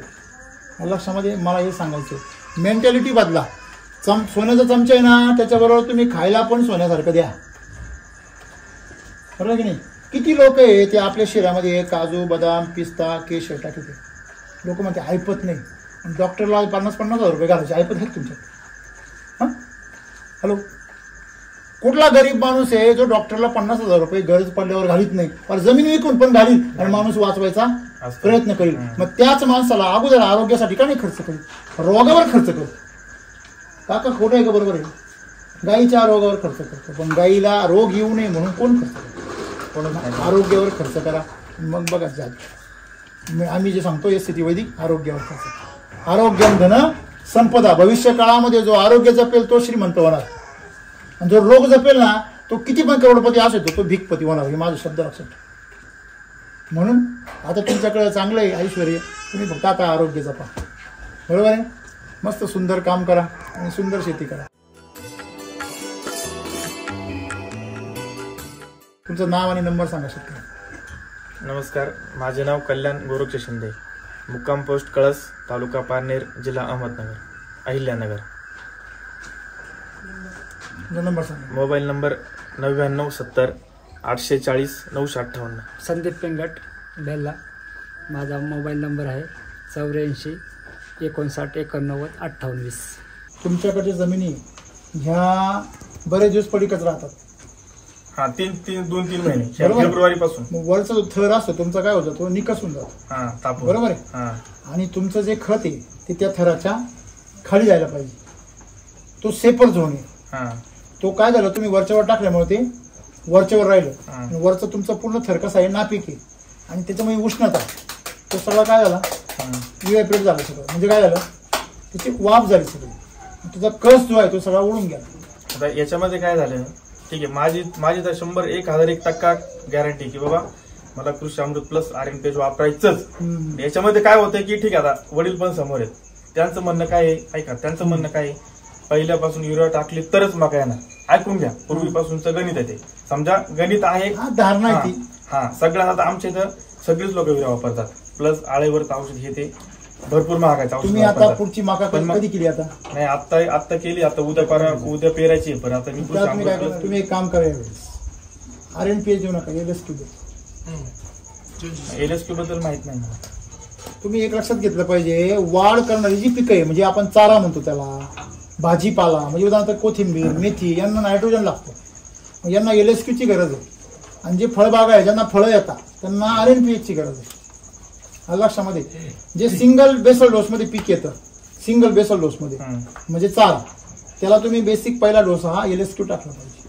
लक्षामध्ये मला हे सांगायचं. मेंटॅलिटी बदला. सोन्याचा चमचा आहे ना त्याच्याबरोबर तुम्ही खायला पण सोन्यासारखं द्या. बरोबर की नाही? किती लोक आहे ते आपल्या शरीरामध्ये काजू बदाम पिस्ता केशर टाकते. लोक म्हणते ऐपत नाही. डॉक्टरला 50,000 रुपये घालायचे ऐपत आहेत तुमच्यात? हां हॅलो, कुठला गरीब माणूस आहे जो डॉक्टरला 50,000 रुपये गरज पडल्यावर घालीत नाही, पण जमीन विकून पण घालीत आणि माणूस वाचवायचा प्रयत्न करील. मग त्याच माणसाला अगोदर आरोग्यासाठी का नाही खर्च करेल? रोगावर खर्च करू. काका खोटं आहे का? बरोबर आहे. गाईच्या रोगावर खर्च करतो पण गाईला रोग येऊ नये म्हणून कोण खर्च करतो? आरोग्यावर खर्च करा. मग बघा झालं. आम्ही जे सांगतो या स्थिती वैदिक आरोग्यावर खर्च. आरोग्यम धन संपदा. भविष्य काळामध्ये जो आरोग्य जपेल तो श्रीमंत होणार आणि जो रोग जपेल ना तो किती पण करोडपती असेल तो भिकपती होणार. हे माझा शब्द लक्षात. म्हणून आता तुमच्याकडे चांगलं आहे ऐश्वर्य, तुम्ही फक्त आता आरोग्य जपा. बरोबर आहे? मस्त सुंदर काम करा आणि सुंदर शेती करा. तुमचं नाव आणि नंबर सांगा शकता. नमस्कार, माझे नाव कल्याण गोरक्ष शिंदे, मुक्काम पोस्ट कळस, तालुका पारनेर, जिल्हा अहमदनगर, अहिल्यानगर. नंबर सांगा. Mobile number 9970 840 958. संदीप पेंगट बेल्ला. माझा मोबाईल नंबर आहे 84 59 89 28. तुमच्याकडच्या जमिनी ह्या बरेच दिवस पडीकच राहतात. हा, 2-3 महिने बरोबर. फेब्रुवारी पासून. मग वरचा जो थर असतो तुमचा काय होतो, तो निकस होऊन जातो. बरोबर आहे. आणि तुमचं जे खत आहे ते त्या थराच्या खाली जायला पाहिजे. तो सेपर झोन आहे. तो काय झालं, तुम्ही वरच्यावर टाकल्यामुळे ते वरच्यावर राहिलं. वरचं तुमचं पूर्ण थर कसा आहे, नापीक आहे. आणि त्याच्यामुळे उष्णता, तो सगळं काय झाला, इव्हॅपोरेट झालं सगळं. म्हणजे काय झालं, त्याची वाफ झाली सगळी. तुझा कस जो आहे तो सगळा उडून गेला. आता याच्यामध्ये काय झालं, ठीक आहे, माझी तर 101% गॅरंटी की बाबा मला कृषी अमृत प्लस RNPH वापरायचंच. याच्यामध्ये काय होतं की ठीक आहे, आता वडील पण समोर आहेत, त्यांचं म्हणणं काय आहे, ऐका, त्यांचं म्हणणं काय आहे, पहिल्यापासून युरिया टाकली तरच मका येणार. ऐकून घ्या, पूर्वीपासूनचं गणित आहे ते. समजा गणित आहे, धारणा आहे ती. सगळ्यात आता आमच्या इथं सगळीच लोक युरिया वापरतात. प्लस आळेवरचं औषध हे ते भरपूर महागायचं औषध. तुम्ही आता पुढची मका कधी केली? आता नाही, आता केली. आता उद्या पेरायची आहे. पण आता मी तुम्ही एक काम करा, RNPH देऊ नका, LSQ बद्दल माहित नाही मला. तुम्ही एक लक्षात घेतलं पाहिजे, वाढ करणारी जी पिकं आहे, म्हणजे आपण चारा म्हणतो त्याला, भाजीपाला, म्हणजे उदाहरणार्थ कोथिंबीर, मेथी, यांना नायट्रोजन लागतं. यांना LSQ ची गरज आहे. आणि जे फळबागा आहे, ज्यांना फळं येतात, त्यांना RNPH ची गरज आहे. लक्षामध्ये, जे सिंगल बेसल डोस मध्ये पीक येतं, सिंगल बेसल डोस मध्ये म्हणजे चारा, त्याला तुम्ही बेसिक पहिला डोस हा LSQ टाकला पाहिजे.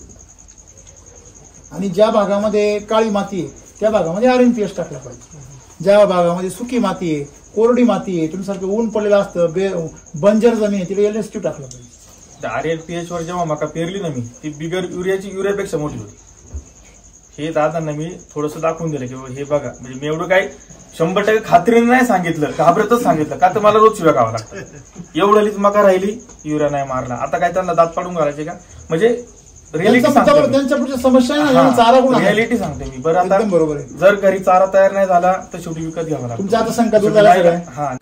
आणि ज्या भागामध्ये काळी माती आहे त्या भागामध्ये RNPH टाकला पाहिजे. ज्या भागामध्ये सुकी माती आहे, कोरडी माती आहे, तुमच्यासारखं ऊन पडलेलं असतं, बंजर जमीन आहे, तिला LSQ टाकलं पाहिजे. RNPH वर जेव्हा मका पेरली ना मी, ती बिगर युरियापेक्षा मोठी होती. हे दादांना मी थोडंसं दाखवून दिलं की हे बघा, म्हणजे मी एवढं काही 100% खात्रीने नाही सांगितलं, घाबरतच सांगितलं, का तर मला रोज शिव्या खावा लागतं. एवढीच मका राहिली, युरिया नाही मारला. आता काय त्यांना दात पाडून घालायचे का? म्हणजे रियालिटी सांगते मी. बरं, आता बरोबर आहे, जर घरी चारा तयार नाही झाला तर शेवटी विकत घ्यावा लागतो. तुमचा आता संकट दूर झाला. हा,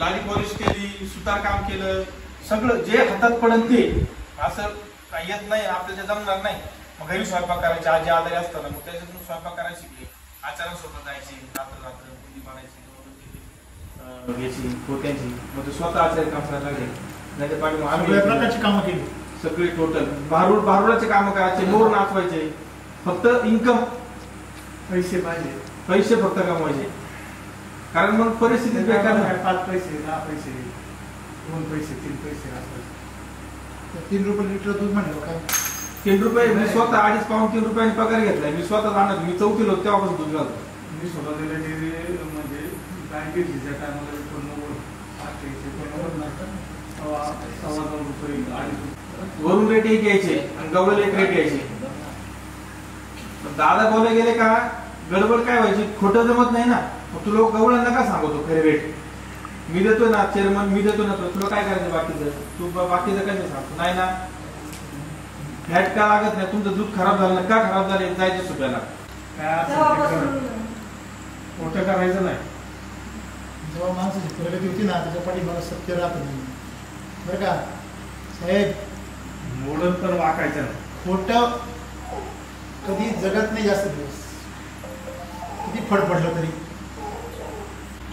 लाली पॉलिश केली, सुतार काम केलं, सगळं जे हातात पडन ते. असं काही येत नाही, आपल्याला जमणार नाही. मग घरी स्वयंपाक करायचे, आजी आजारी असताना मग त्याच्यातून स्वयंपाक करायला शिकले. आचारांसोबत जायची, रात्र बुंदी पाडायची, याची पोत्यांची, मग ते स्वतः आचार्य काम करायला लागले. नाही तर पाठी आम्ही प्रकारची कामं केली, सगळी टोटल. भारुडाचे कामं करायचे, मोर नाचवायचे. फक्त इन्कम, पैसे पाहिजे, पैसे फक्त कमवायचे. कारण मग परिस्थिती बेकार नाही. 5 पैसे 10 पैसे 2 पैसे 3 पैसे 3 रुपये लिटर दूध म्हणलं काय? 3 रुपये. मी स्वतः 2.5 पाऊण 3 रुपयांनी पगार घेतलाय. मी स्वतः जाणार, मी 4थीला होतो तेव्हापासून दूध घालतो. मी स्वतः म्हणजे बँकेत ज्या टायमाला 9 रुपये वरून रेट एक यायचे आणि गवळले एक रेट यायचे. दादा बोलायला गेले का गडबड काय व्हायची, खोटं जमत नाही ना. मग तू लोक गवळ्यांना का सांगतो खरे रेट? मी देतोय ना चेअरमन, मी देतो ना, तुला काय करायचं बाकीचं? तू बाकीचं काय सांगतो नाही ना. फॅट का लागत नाही, तुमचं दूध खराब झालं का खराब झालं जायचं सुटायला. खोटं करायचं नाही. जेव्हा माणसाची प्रगती होती ना, त्याच्या पाठीमागे सत्य राहत नाही. बरं का साहेब, मोडून पण वाकायचं नाही. खोटं कधी जगत नाही जास्त दिवस, किती फडफडलं तरी.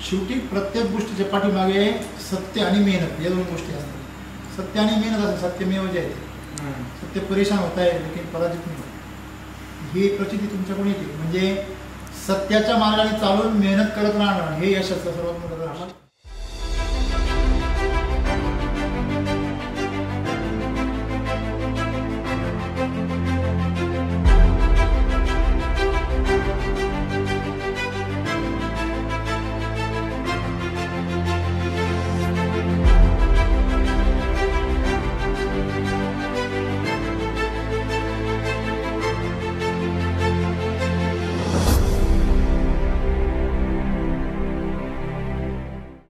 शेवटी प्रत्येक गोष्टीच्या पाठीमागे सत्य आणि मेहनत या 2 गोष्टी असतात. सत्य आणि मेहनत असं सत्यमेव जे आहे, सत्य परेशान होत आहे लेकिन पराजित नाही, ही प्रचिती तुमच्याकडून येते. म्हणजे सत्याच्या मार्गाने चालून मेहनत करत राहणं हे यशाचं सर्वात मोठं